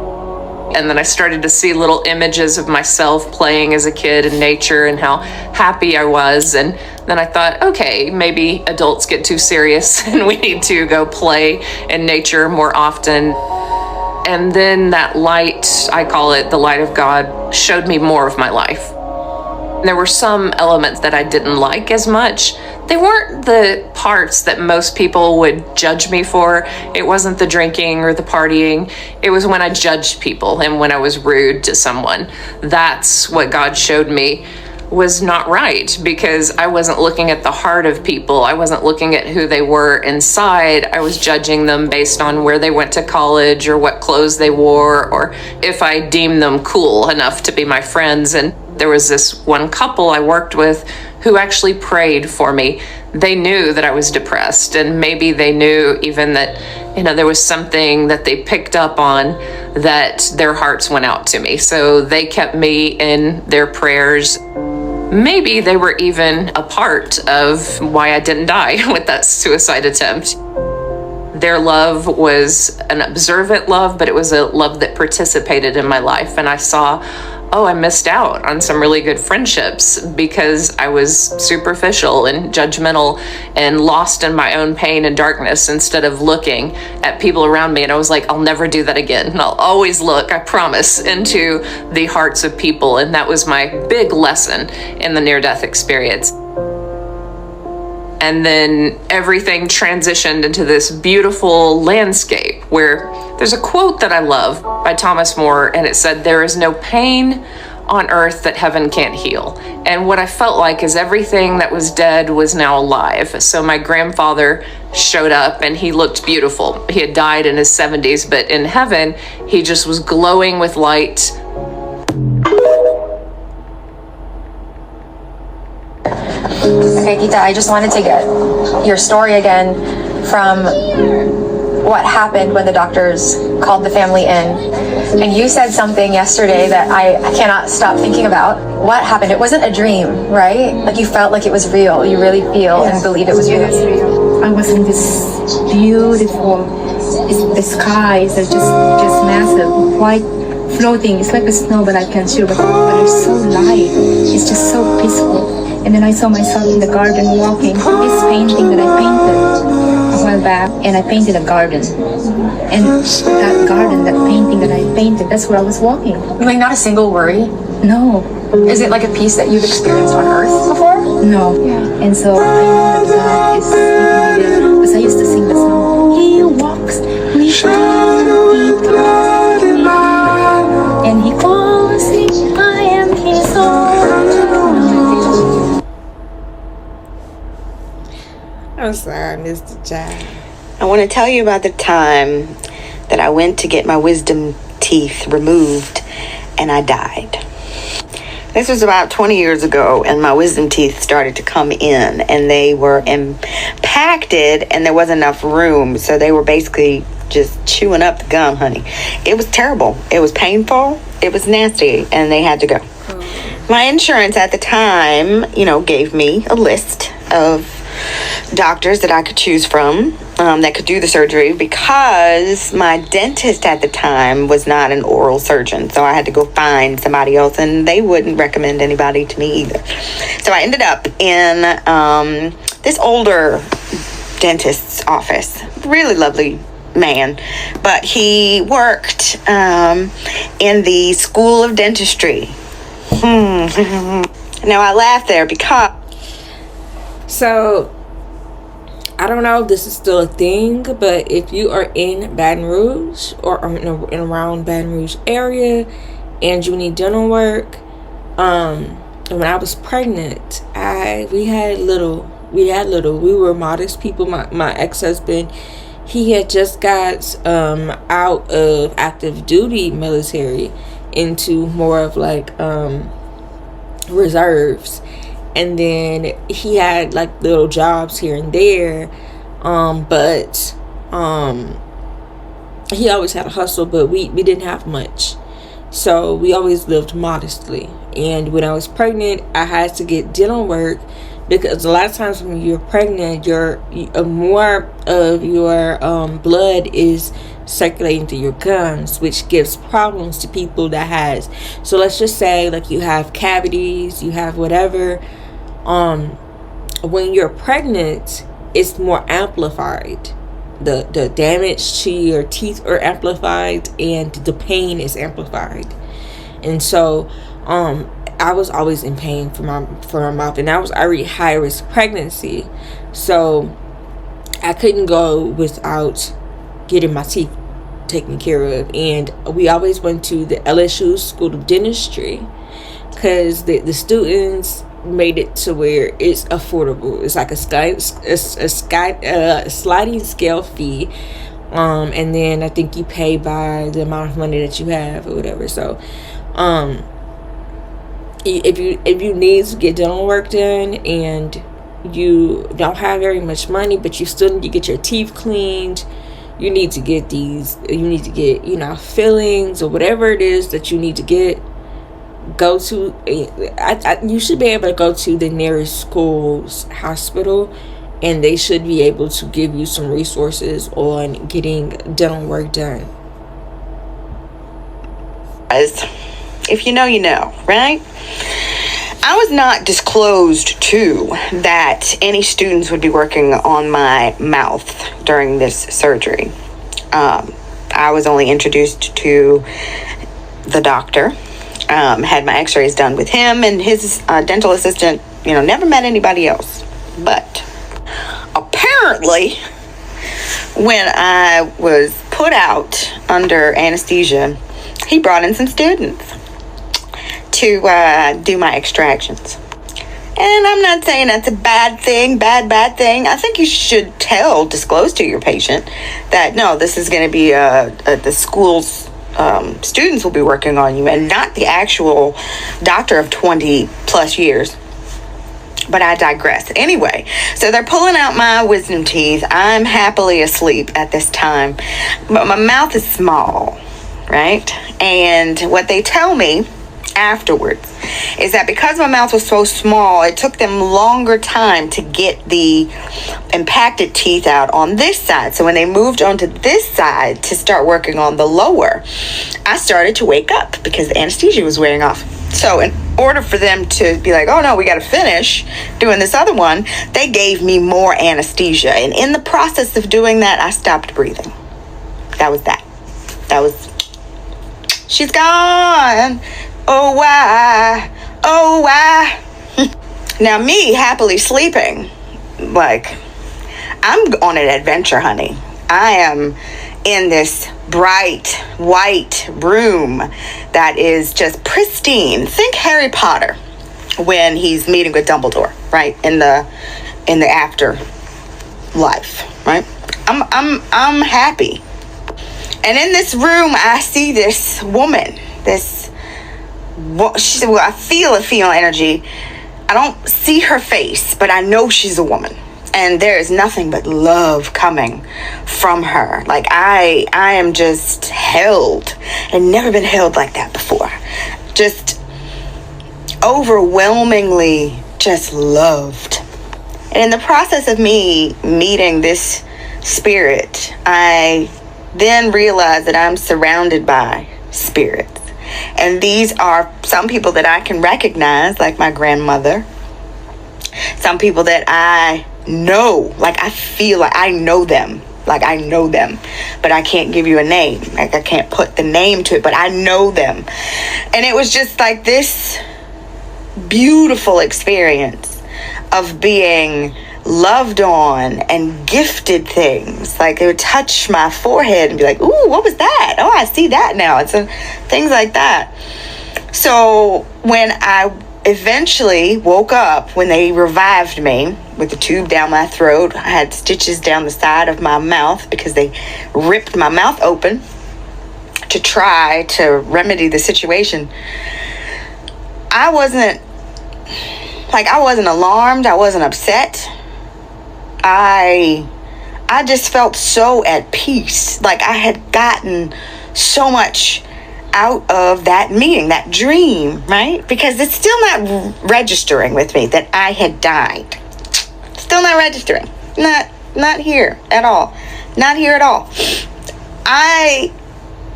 And then I started to see little images of myself playing as a kid in nature and how happy I was. And then I thought, okay, maybe adults get too serious and we need to go play in nature more often. And then that light, I call it the light of God, showed me more of my life. There were some elements that I didn't like as much. They weren't the parts that most people would judge me for. It wasn't the drinking or the partying. It was when I judged people and when I was rude to someone. That's what God showed me was not right, because I wasn't looking at the heart of people. I wasn't looking at who they were inside. I was judging them based on where they went to college or what clothes they wore, or if I deemed them cool enough to be my friends. And there was this one couple I worked with who actually prayed for me. They knew that I was depressed, and maybe they knew even that, there was something that they picked up on, that their hearts went out to me. So they kept me in their prayers. Maybe they were even a part of why I didn't die with that suicide attempt. Their love was an observant love, but it was a love that participated in my life. And I saw, I missed out on some really good friendships because I was superficial and judgmental and lost in my own pain and darkness instead of looking at people around me. And I was like, I'll never do that again. And I'll always look, I promise, into the hearts of people. And that was my big lesson in the near-death experience. And then everything transitioned into this beautiful landscape where there's a quote that I love by Thomas More, and it said, "There is no pain on earth that heaven can't heal. And what I felt like is everything that was dead was now alive. So my grandfather showed up and he looked beautiful. He had died in his 70s, but in heaven, he just was glowing with light. Okay, Gita, I just wanted to get your story again from what happened when the doctors called the family in. And you said something yesterday that I cannot stop thinking about. What happened? It wasn't a dream, right? Like you felt like it was real. You really feel and believe it was real. I was in this beautiful, the skies are just massive, white, floating. It's like a snow, but I can't see, but it's so light. It's just so peaceful. And then I saw myself in the garden walking. This painting that I painted a while back, and I painted a garden. And that garden, that painting that I painted, that's where I was walking. Like not a single worry? No. Is it like a peace that you've experienced on earth before? No. Yeah. And so I know that God is speaking there. Because I used to sing the song, He walks with me, and He calls me, I am His own. I'm sorry, Mr. Child. I want to tell you about the time that I went to get my wisdom teeth removed and I died. This was about 20 years ago, and my wisdom teeth started to come in, and they were impacted, and there wasn't enough room, so they were basically just chewing up the gum, honey. It was terrible. It was painful. It was nasty, and they had to go. My insurance at the time, gave me a list of doctors that I could choose from that could do the surgery, because my dentist at the time was not an oral surgeon, so I had to go find somebody else, and they wouldn't recommend anybody to me either. So I ended up in this older dentist's office. Really lovely man, but he worked in the School of Dentistry. Now I laugh there because I don't know if this is still a thing, but if you are in Baton Rouge or in around Baton Rouge area and you need dental work, when I was pregnant, we were modest people. My ex-husband, he had just got out of active duty military into more of like reserves. And then he had like little jobs here and there, but he always had a hustle, but we didn't have much, so we always lived modestly. And when I was pregnant, I had to get dental work, because a lot of times when you're pregnant, more of your blood is circulating through your gums, which gives problems to people that has. So let's just say like you have cavities, you have whatever. When you're pregnant, it's more amplified. The damage to your teeth are amplified, and the pain is amplified. And so I was always in pain for my mouth, and I was already high risk pregnancy, so I couldn't go without getting my teeth taken care of. And we always went to the LSU School of Dentistry, because the students made it to where it's affordable. It's like a sliding scale fee, and then I think you pay by the amount of money that you have or whatever. So if you need to get dental work done and you don't have very much money, but you still need to get your teeth cleaned, you need to get fillings or whatever it is that you need to get, you should be able to go to the nearest school's hospital, and they should be able to give you some resources on getting dental work done. If you know, you know, right? I was not disclosed to that any students would be working on my mouth during this surgery. I was only introduced to the doctor, had my x-rays done with him and his dental assistant, never met anybody else. But apparently, when I was put out under anesthesia, he brought in some students to do my extractions. And I'm not saying that's a bad thing. I think you should disclose to your patient that, no, this is going to be the school's students will be working on you and not the actual doctor of 20 plus years. But I digress. Anyway, so they're pulling out my wisdom teeth. I'm happily asleep at this time, but my mouth is small, right? And what they tell me afterwards is that because my mouth was so small, it took them longer time to get the impacted teeth out on this side. So when they moved onto this side to start working on the lower, I started to wake up because the anesthesia was wearing off. So in order for them to be like, oh no, we got to finish doing this other one, they gave me more anesthesia. And in the process of doing that, I stopped breathing. That was, she's gone. Oh, why? Oh, why? Now, me happily sleeping, like, I'm on an adventure, honey. I am in this bright white room that is just pristine. Think Harry Potter when he's meeting with Dumbledore, right? In the afterlife, right? I'm happy. And in this room, I see this woman, I feel a female energy. I don't see her face, but I know she's a woman. And there is nothing but love coming from her. Like, I am just held. I've never been held like that before. Just overwhelmingly just loved. And in the process of me meeting this spirit, I then realized that I'm surrounded by spirits. And these are some people that I can recognize, like my grandmother. Some people that I know, like I feel like I know them. But I can't give you a name. Like, I can't put the name to it, but I know them. And it was just like this beautiful experience of being loved on and gifted things. Like, they would touch my forehead and be like, ooh, what was that? Oh, I see that now. It's things like that. So when I eventually woke up, when they revived me with the tube down my throat, I had stitches down the side of my mouth because they ripped my mouth open to try to remedy the situation. I wasn't alarmed. I wasn't upset. I just felt so at peace. Like, I had gotten so much out of that meeting, that dream, right? Because it's still not registering with me that I had died. Still not registering. Not here at all. Not here at all. I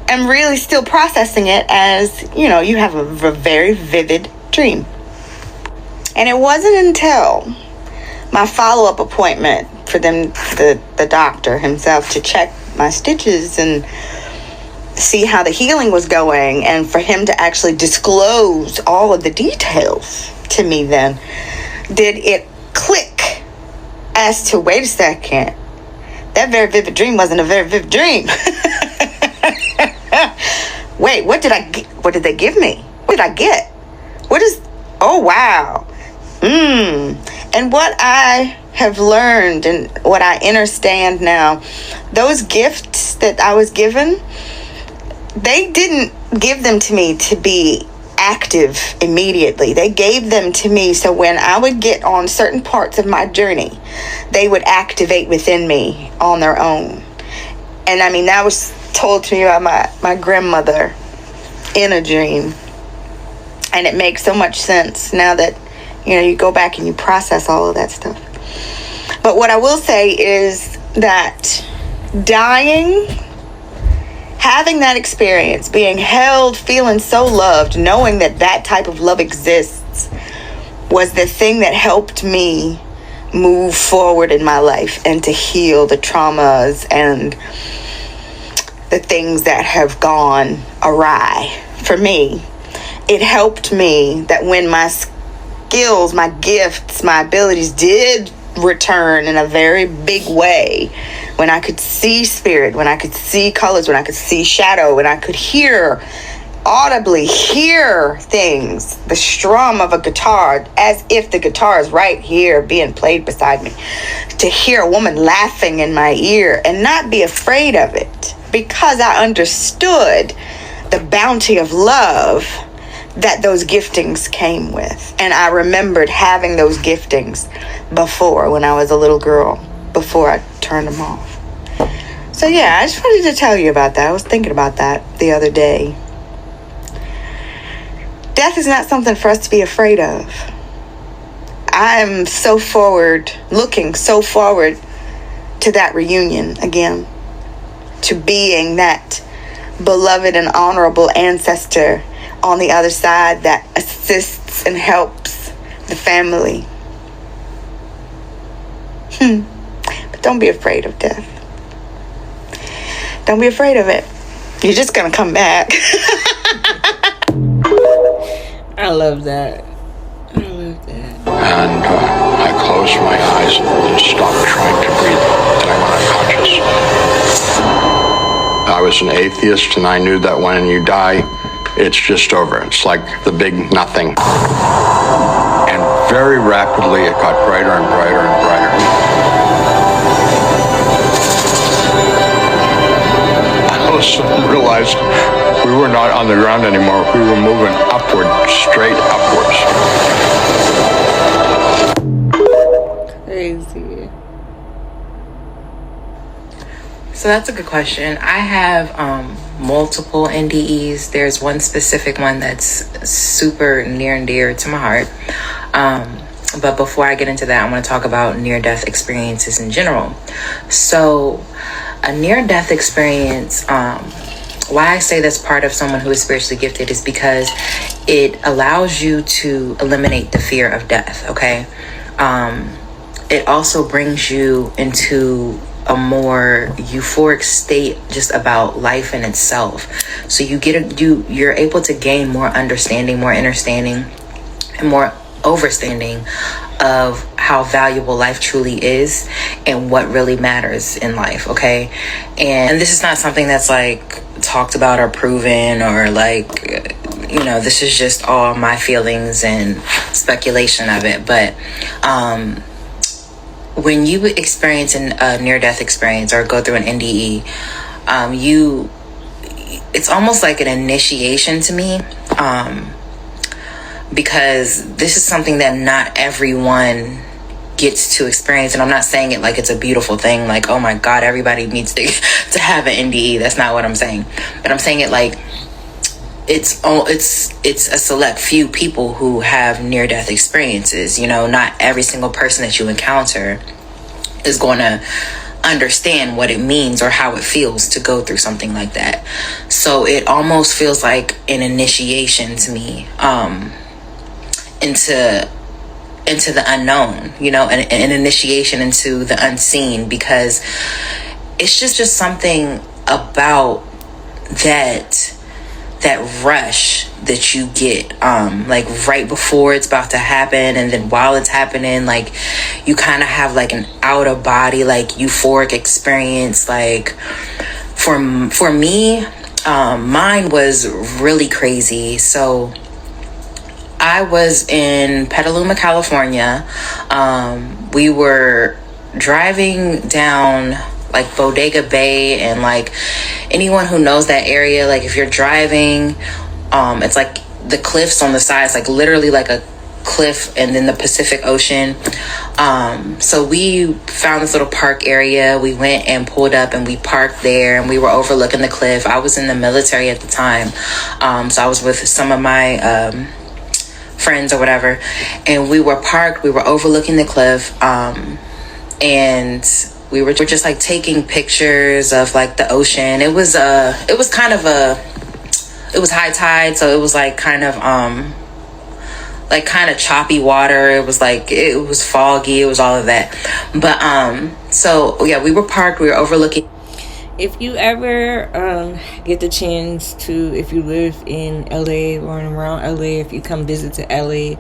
am really still processing it as, you have a very vivid dream. And it wasn't until my follow-up appointment for them, the doctor himself, to check my stitches and see how the healing was going, and for him to actually disclose all of the details to me, then did it click as to, wait a second, that very vivid dream wasn't a very vivid dream. Wait, what did they give me? What did I get? Oh wow. And what I have learned and what I understand now, those gifts that I was given, they didn't give them to me to be active immediately. They gave them to me so when I would get on certain parts of my journey, they would activate within me on their own. And I mean, that was told to me by my grandmother in a dream. And it makes so much sense now that, you go back and you process all of that stuff. But what I will say is that dying, having that experience, being held, feeling so loved, knowing that type of love exists, was the thing that helped me move forward in my life and to heal the traumas and the things that have gone awry for me. It helped me that when my skills, my gifts, my abilities did return in a very big way, when I could see spirit, when I could see colors, when I could see shadow, when I could hear audibly hear things, the strum of a guitar, as if the guitar is right here being played beside me, to hear a woman laughing in my ear and not be afraid of it, because I understood the bounty of love that those giftings came with. And I remembered having those giftings before, when I was a little girl, before I turned them off. So yeah, I just wanted to tell you about that. I was thinking about that the other day. Death is not something for us to be afraid of. I'm looking so forward to that reunion again, to being that beloved and honorable ancestor on the other side that assists and helps the family. But don't be afraid of death. Don't be afraid of it. You're just gonna come back. I love that. I love that. And I closed my eyes and stopped trying to breathe, and I went unconscious. I was an atheist, and I knew that when you die, it's just over. It's like the big nothing. And very rapidly, it got brighter and brighter and brighter. I also realized we were not on the ground anymore. We were moving upward, straight upwards. Crazy. So that's a good question. I have multiple NDEs. There's one specific one that's super near and dear to my heart. But before I get into that, I want to talk about near-death experiences in general. So a near-death experience, why I say that's part of someone who is spiritually gifted is because it allows you to eliminate the fear of death, okay? It also brings you into a more euphoric state just about life in itself. So you're able to gain more understanding, more understanding, and more overstanding of how valuable life truly is and what really matters in life, okay? And this is not something that's like talked about or proven or like, this is just all my feelings and speculation of it. But when you experience a near-death experience or go through an NDE, it's almost like an initiation to me, because this is something that not everyone gets to experience. And I'm not saying it like it's a beautiful thing, like, oh my God, everybody needs to have an NDE. That's not what I'm saying. But I'm saying it like it's a select few people who have near-death experiences. Not every single person that you encounter is going to understand what it means or how it feels to go through something like that. So it almost feels like an initiation to me into the unknown, an initiation into the unseen, because it's just something about that rush that you get like right before it's about to happen, and then while it's happening, like you kind of have like an out of body like euphoric experience. Like for me, mine was really crazy. So I was in Petaluma, California. We were driving down like Bodega Bay, and like anyone who knows that area, like if you're driving, it's like the cliffs on the sides, like literally like a cliff, and then the Pacific Ocean. So we found this little park area. We went and pulled up and we parked there, and we were overlooking the cliff. I was in the military at the time, so I was with some of my friends or whatever, and we were parked. We were overlooking the cliff, and we were just like taking pictures of like the ocean. It was high tide, so it was like kind of choppy water. It was foggy. It was all of that. But so yeah, we were parked. We were overlooking. If you ever get the chance to, if you live in LA or around LA, if you come visit to LA,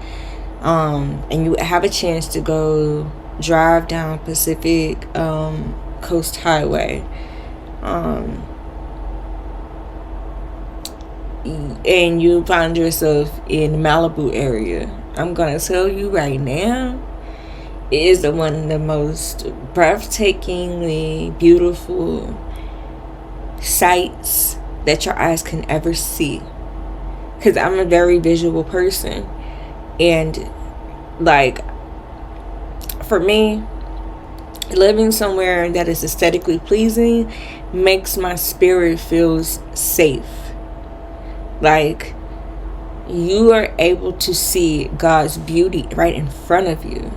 and you have a chance to go drive down Pacific Coast Highway, and you find yourself in the Malibu area, I'm gonna tell you right now, it is one of the most breathtakingly beautiful sights that your eyes can ever see. Because I'm a very visual person, and like, for me, living somewhere that is aesthetically pleasing makes my spirit feels safe. Like, you are able to see God's beauty right in front of you,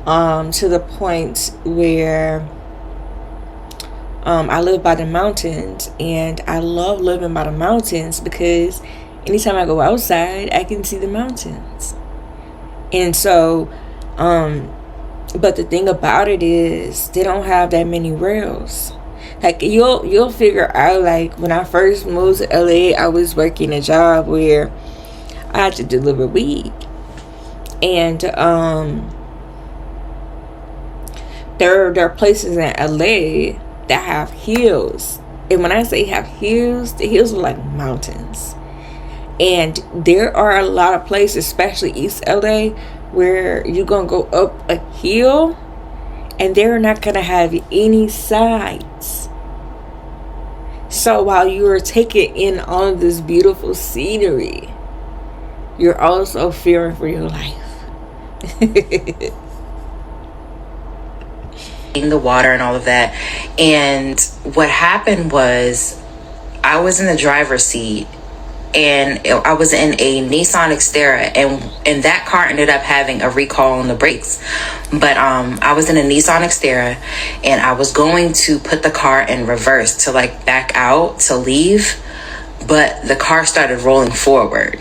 to the point where I live by the mountains, and I love living by the mountains because anytime I go outside, I can see the mountains. And so, but the thing about it is, they don't have that many rails. Like, you'll figure out, like, when I first moved to LA, I was working a job where I had to deliver weed. And there are places in LA that have hills. And when I say have hills, the hills are like mountains. And there are a lot of places, especially East LA, where you're going to go up a hill and they're not going to have any sides. So while you're taking in all of this beautiful scenery, you're also fearing for your life. In the water and all of that. And what happened was, I was in the driver's seat, and I was in a Nissan Xterra, and that car ended up having a recall on the brakes. But I was in a Nissan Xterra, and I was going to put the car in reverse to like back out to leave, but the car started rolling forward.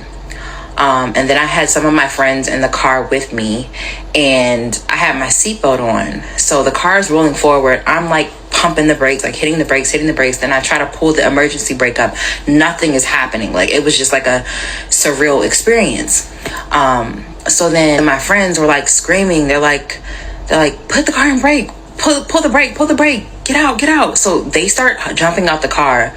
And then I had some of my friends in the car with me, and I had my seatbelt on. So the car is rolling forward. I'm like pumping the brakes, like hitting the brakes. Then I try to pull the emergency brake up. Nothing is happening. Like, it was just like a surreal experience. So then my friends were like screaming. They're like, put the car in brake. Pull the brake. Get out. So they start jumping out the car.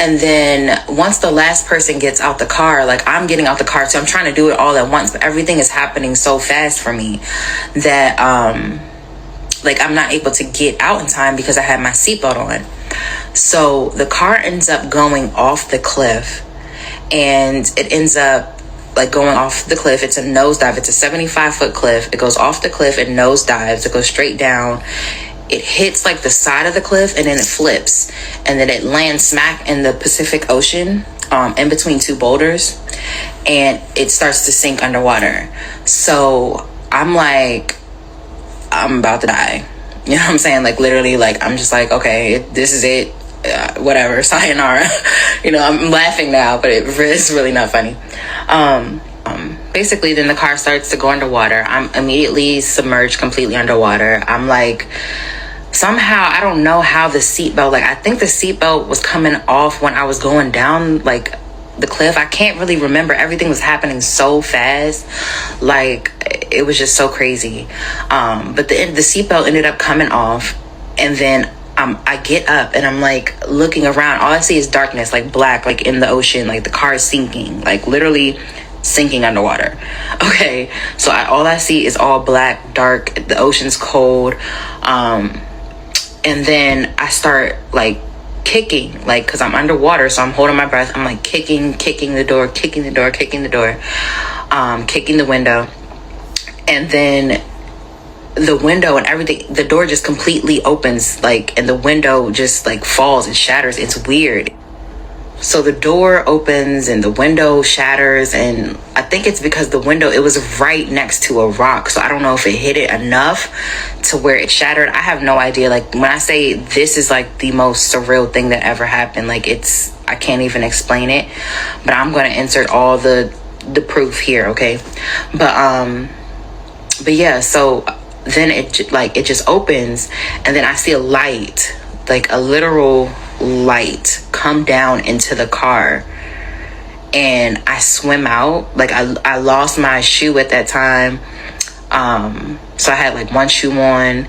And then once the last person gets out the car, like, I'm getting out the car too. I'm trying to do it all at once, but everything is happening so fast for me that, like, I'm not able to get out in time because I had my seatbelt on. So the car ends up going off the cliff, and it ends up like going off the cliff. It's a nosedive. It's a 75-foot cliff. It goes off the cliff and nosedives. It goes straight down. It hits like the side of the cliff, and then it flips, and then it lands smack in the Pacific Ocean, in between two boulders, and it starts to sink underwater. So I'm like, I'm about to die. You know what I'm saying? Like, literally, like, I'm just like, okay, this is it. Whatever, sayonara. You know, I'm laughing now, but it's really not funny. Basically, then the car starts to go underwater. I'm immediately submerged completely underwater. I'm like, somehow, I don't know how the seatbelt, like, I think the seatbelt was coming off when I was going down, like, the cliff. I can't really remember. Everything was happening so fast. Like, it was just so crazy. But the seatbelt ended up coming off, and then I get up and I'm like looking around. All I see is darkness, like black, like in the ocean, like the car is sinking, like literally sinking underwater. Okay, so all I see is all black, dark, the ocean's cold. And then I start like kicking, like, because I'm underwater, so I'm holding my breath. I'm like kicking the door, kicking the window. And then the window and everything, the door just completely opens, like, and the window just like falls and shatters. It's weird. So the door opens and the window shatters, and I think it's because the window, it was right next to a rock, so I don't know if it hit it enough to where it shattered. I have no idea. Like, when I say this is like the most surreal thing that ever happened, like, it's, I can't even explain it, but I'm going to insert all the proof here, okay? But yeah, so then it just opens, and then I see a light, like a literal light, come down into the car, and I swim out. Like, I lost my shoe at that time, so I had like one shoe on,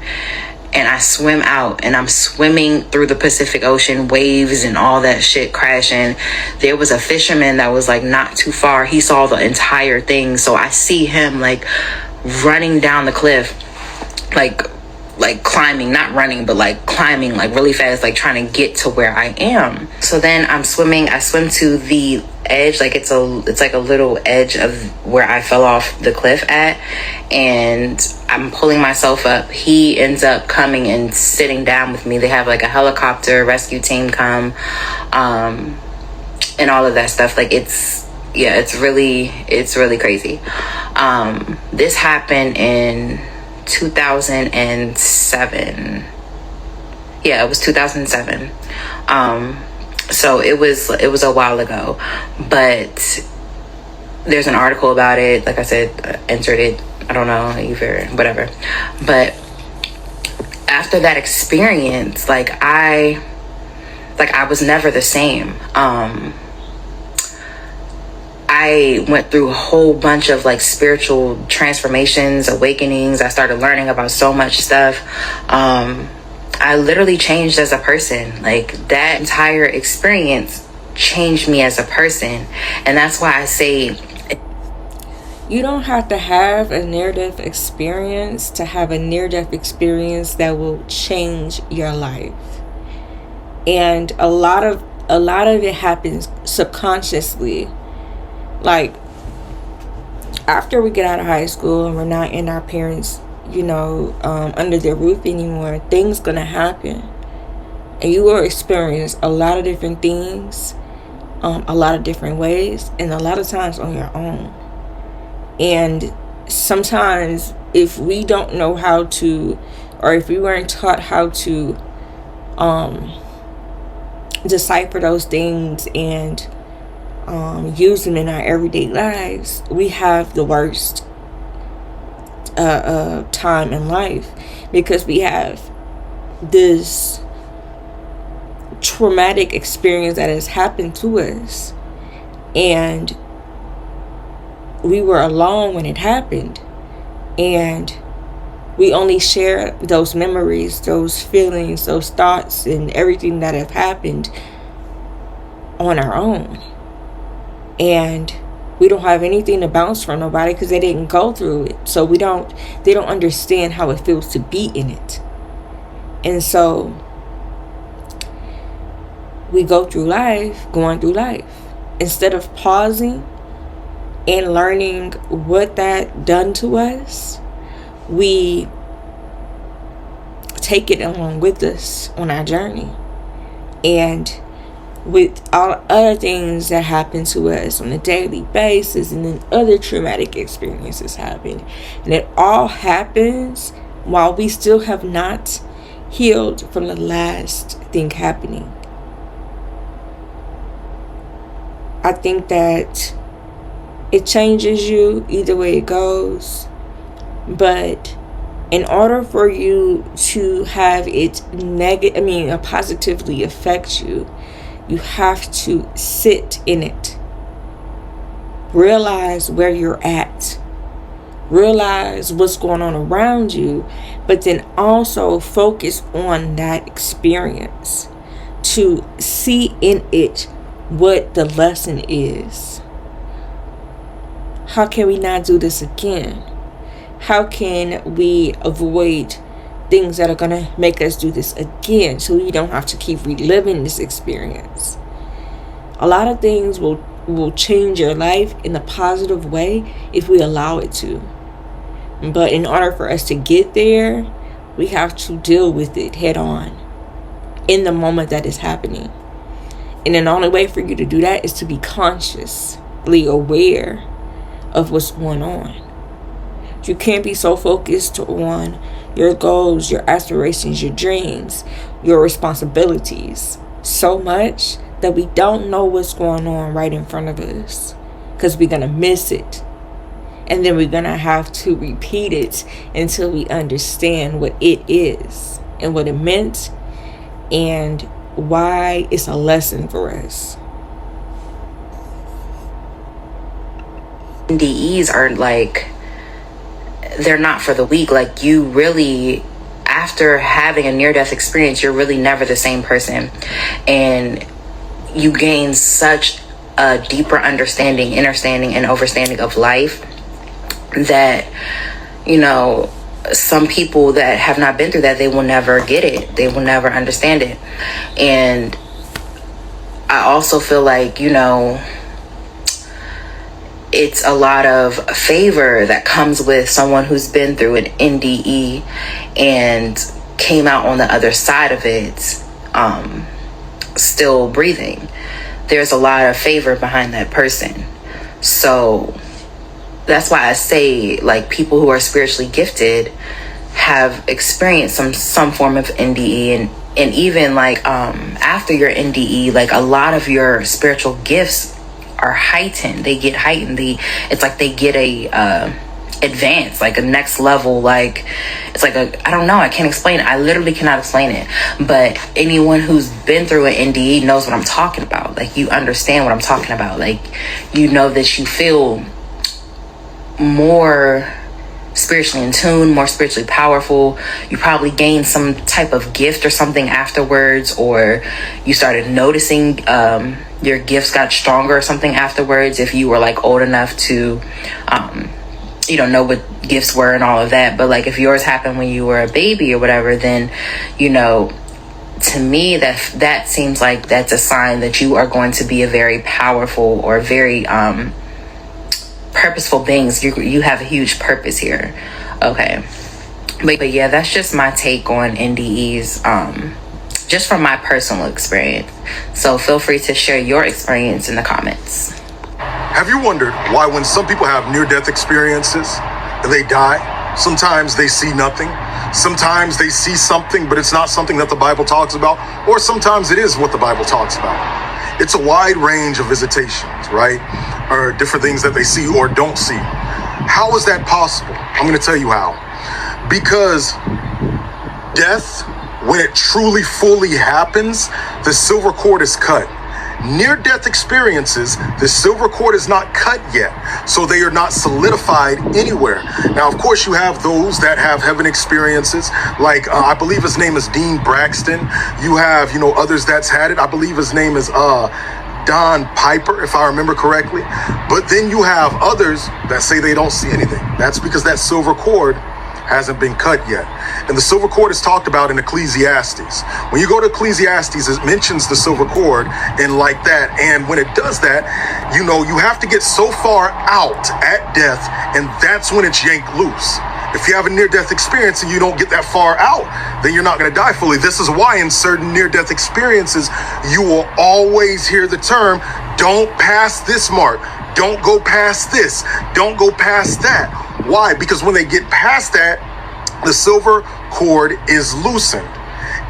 and I swim out, and I'm swimming through the Pacific Ocean, waves and all that shit crashing. There was a fisherman that was like not too far. He saw the entire thing. So I see him like running down the cliff, like climbing, not running, but like climbing like really fast, like trying to get to where I am. So then I swim to the edge, like it's like a little edge of where I fell off the cliff at, and I'm pulling myself up. He ends up coming and sitting down with me. They have like a helicopter rescue team come, and all of that stuff. Like it's really crazy. This happened in 2007. Yeah, it was 2007. So it was a while ago, but there's an article about it. Like I said, entered it. I don't know, either, whatever. But after that experience, I was never the same. I went through a whole bunch of like spiritual transformations, awakenings. I started learning about so much stuff. I literally changed as a person. Like that entire experience changed me as a person. And that's why I say you don't have to have a near-death experience to have a near-death experience that will change your life. And a lot of it happens subconsciously. Like after we get out of high school and we're not in our parents' under their roof anymore, things gonna happen, and you will experience a lot of different things, a lot of different ways, and a lot of times on your own. And sometimes if we don't know how to, or if we weren't taught how to decipher those things and use them in our everyday lives, we have the worst time in life, because we have this traumatic experience that has happened to us, and we were alone when it happened, and we only share those memories, those feelings, those thoughts, and everything that have happened on our own. And we don't have anything to bounce from nobody because they didn't go through it. So they don't understand how it feels to be in it. And so we going through life, instead of pausing and learning what that done to us, we take it along with us on our journey. And with all other things that happen to us on a daily basis, and then other traumatic experiences happen, and it all happens while we still have not healed from the last thing happening. I think that it changes you either way it goes, but in order for you to have it positively affect you, you have to sit in it. Realize where you're at. Realize what's going on around you, but then also focus on that experience to see in it what the lesson is. How can we not do this again? How can we avoid things that are going to make us do this again, so we don't have to keep reliving this experience? A lot of things will change your life in a positive way if we allow it to. But in order for us to get there, we have to deal with it head on in the moment that is happening. And the only way for you to do that is to be consciously aware of what's going on. You can't be so focused on your goals, your aspirations, your dreams, your responsibilities so much that we don't know what's going on right in front of us, because we're going to miss it. And then we're going to have to repeat it until we understand what it is and what it meant and why it's a lesson for us. NDEs are they're not for the weak. You really after having a near-death experience, you're really never the same person. And you gain such a deeper understanding, understanding, and overstanding of life that, you know, some people that have not been through that, they will never get it. They will never understand it. And I also feel like, you know, it's a lot of favor that comes with someone who's been through an NDE and came out on the other side of it, still breathing. There's a lot of favor behind that person. So that's why I say, like, people who are spiritually gifted have experienced some form of NDE, and even like after your NDE, like a lot of your spiritual gifts are heightened. They get heightened. It's like they get a advance, like a next level. Like it's like I don't know. I can't explain it. I literally cannot explain it. But anyone who's been through an NDE knows what I'm talking about. Like, you understand what I'm talking about. Like, you know that you feel more spiritually in tune, more spiritually powerful. You probably gained some type of gift or something afterwards, or you started noticing your gifts got stronger or something afterwards, if you were like old enough to you don't know what gifts were and all of that. But like, if yours happened when you were a baby or whatever, then, you know, to me that seems like that's a sign that you are going to be a very powerful or very purposeful beings. You have a huge purpose here. Okay, but yeah, that's just my take on NDEs, just from my personal experience. So feel free to share your experience in the comments. Have you wondered why when some people have near-death experiences and they die, sometimes they see nothing, sometimes they see something, but it's not something that the Bible talks about, or sometimes it is what the Bible talks about? It's a wide range of visitations, right? Or different things that they see or don't see. How is that possible? I'm going to tell you how. Because death, when it truly fully happens, the silver cord is cut. Near-death experiences, the silver cord is not cut yet, so they are not solidified anywhere. Now, of course, you have those that have heaven experiences, like I believe his name is Dean Braxton. You have, you know, others that's had it. I believe his name is Don Piper, if I remember correctly. But then you have others that say they don't see anything. That's because that silver cord hasn't been cut yet. And the silver cord is talked about in Ecclesiastes. When you go to Ecclesiastes, it mentions the silver cord and like that. And when it does that, you know, you have to get so far out at death, and that's when it's yanked loose. If you have a near-death experience and you don't get that far out, then you're not going to die fully. This is why in certain near-death experiences, you will always hear the term, don't pass this mark, don't go past this, don't go past that. Why? Because when they get past that, the silver cord is loosened.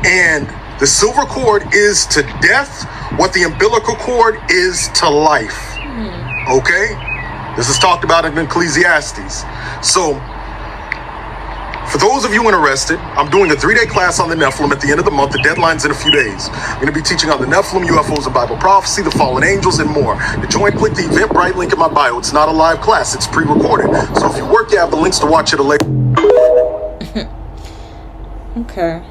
And the silver cord is to death what the umbilical cord is to life. Okay? This is talked about in Ecclesiastes. So, for those of you interested, I'm doing a 3-day class on the Nephilim at the end of the month. The deadline's in a few days. I'm going to be teaching on the Nephilim, UFOs, and Bible prophecy, the fallen angels, and more. To join, click the Eventbrite link in my bio. It's not a live class. It's pre-recorded. So if you work, you have the links to watch it later. Okay.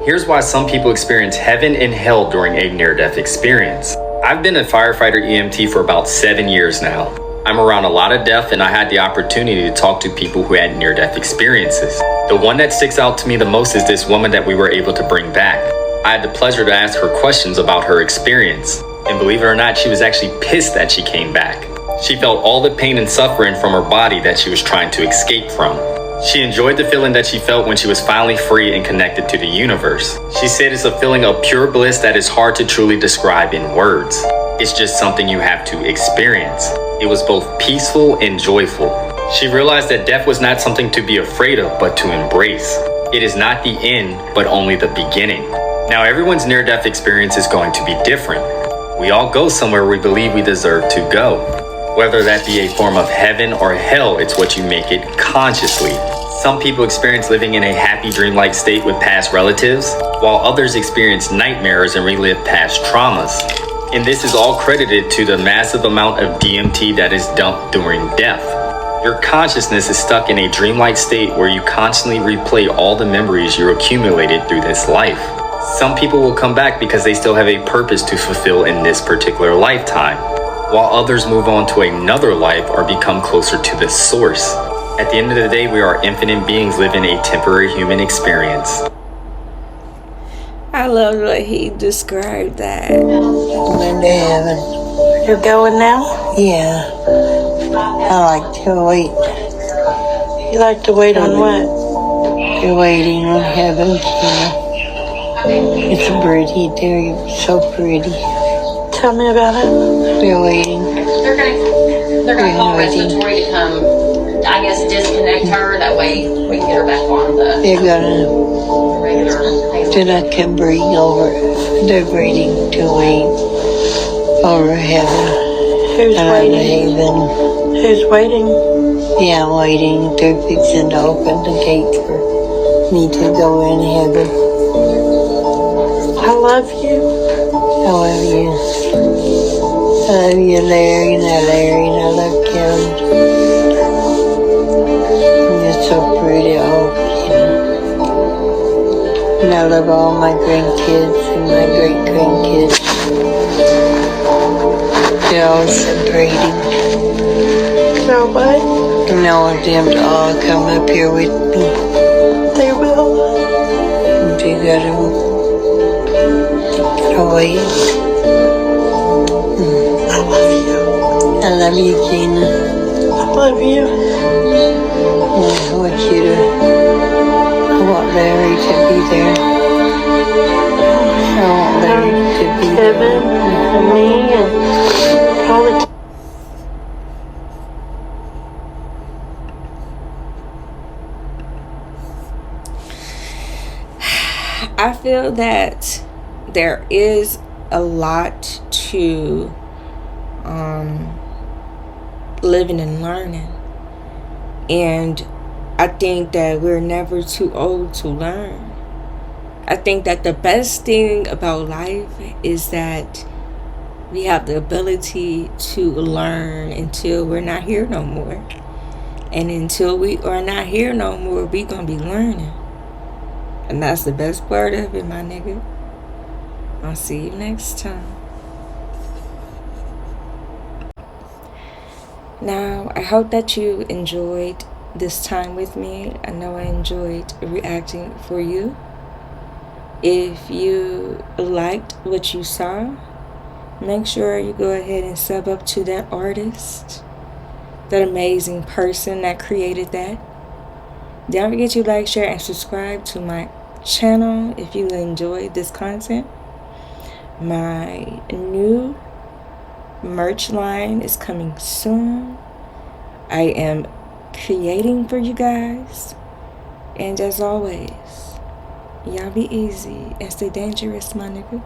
Here's why some people experience heaven and hell during a near-death experience. I've been a firefighter EMT for about 7 years now. I'm around a lot of death, and I had the opportunity to talk to people who had near-death experiences. The one that sticks out to me the most is this woman that we were able to bring back. I had the pleasure to ask her questions about her experience, and believe it or not, she was actually pissed that she came back. She felt all the pain and suffering from her body that she was trying to escape from. She enjoyed the feeling that she felt when she was finally free and connected to the universe. She said it's a feeling of pure bliss that is hard to truly describe in words. It's just something you have to experience. It was both peaceful and joyful. She realized that death was not something to be afraid of, but to embrace. It is not the end, but only the beginning. Now, everyone's near-death experience is going to be different. We all go somewhere we believe we deserve to go. Whether that be a form of heaven or hell, it's what you make it consciously. Some people experience living in a happy, dreamlike state with past relatives, while others experience nightmares and relive past traumas. And this is all credited to the massive amount of DMT that is dumped during death. Your consciousness is stuck in a dreamlike state where you constantly replay all the memories you accumulated through this life. Some people will come back because they still have a purpose to fulfill in this particular lifetime, while others move on to another life or become closer to the source. At the end of the day, we are infinite beings living a temporary human experience. I love the way he described that. Going to heaven. You're going now? Yeah. I like to wait. You like to wait on what? You're waiting on heaven. It's pretty. They're so pretty. Tell me about it. They're waiting. They're gonna call respiratory to come, I guess, disconnect her. That way we can get her back on the They're gonna. regular. Then I can bring over. They're waiting to wait over heaven. Who's and waiting? Heaven. Who's waiting? Yeah, I'm waiting. They're fixing to open the gate for me to go in heaven. I love you. I love you. I love you, Larry, and I love Kevin. You're so pretty, all, And I love all my grandkids and my great-grandkids. They're all so pretty. So what? And I want them to all come up here with me. They will. And they gotta wait. I love you. I love you, Gina. I love you. I want you to. I want Larry to be there. I want Larry to be Kevin and me and all the I feel that there is a lot to living and learning, and I think that we're never too old to learn. I think that the best thing about life is that we have the ability to learn until we're not here no more, and until we are not here no more, we gonna be learning. And that's the best part of it, my nigga. I'll see you next time. Now, I hope that you enjoyed this time with me. I know I enjoyed reacting for you. If you liked what you saw, make sure you go ahead and sub up to that artist, that amazing person that created that. Don't forget to like, share, and subscribe to my channel if you enjoyed this content. My new merch line is coming soon. I am creating for you guys. And as always, y'all be easy and stay dangerous, my nigga.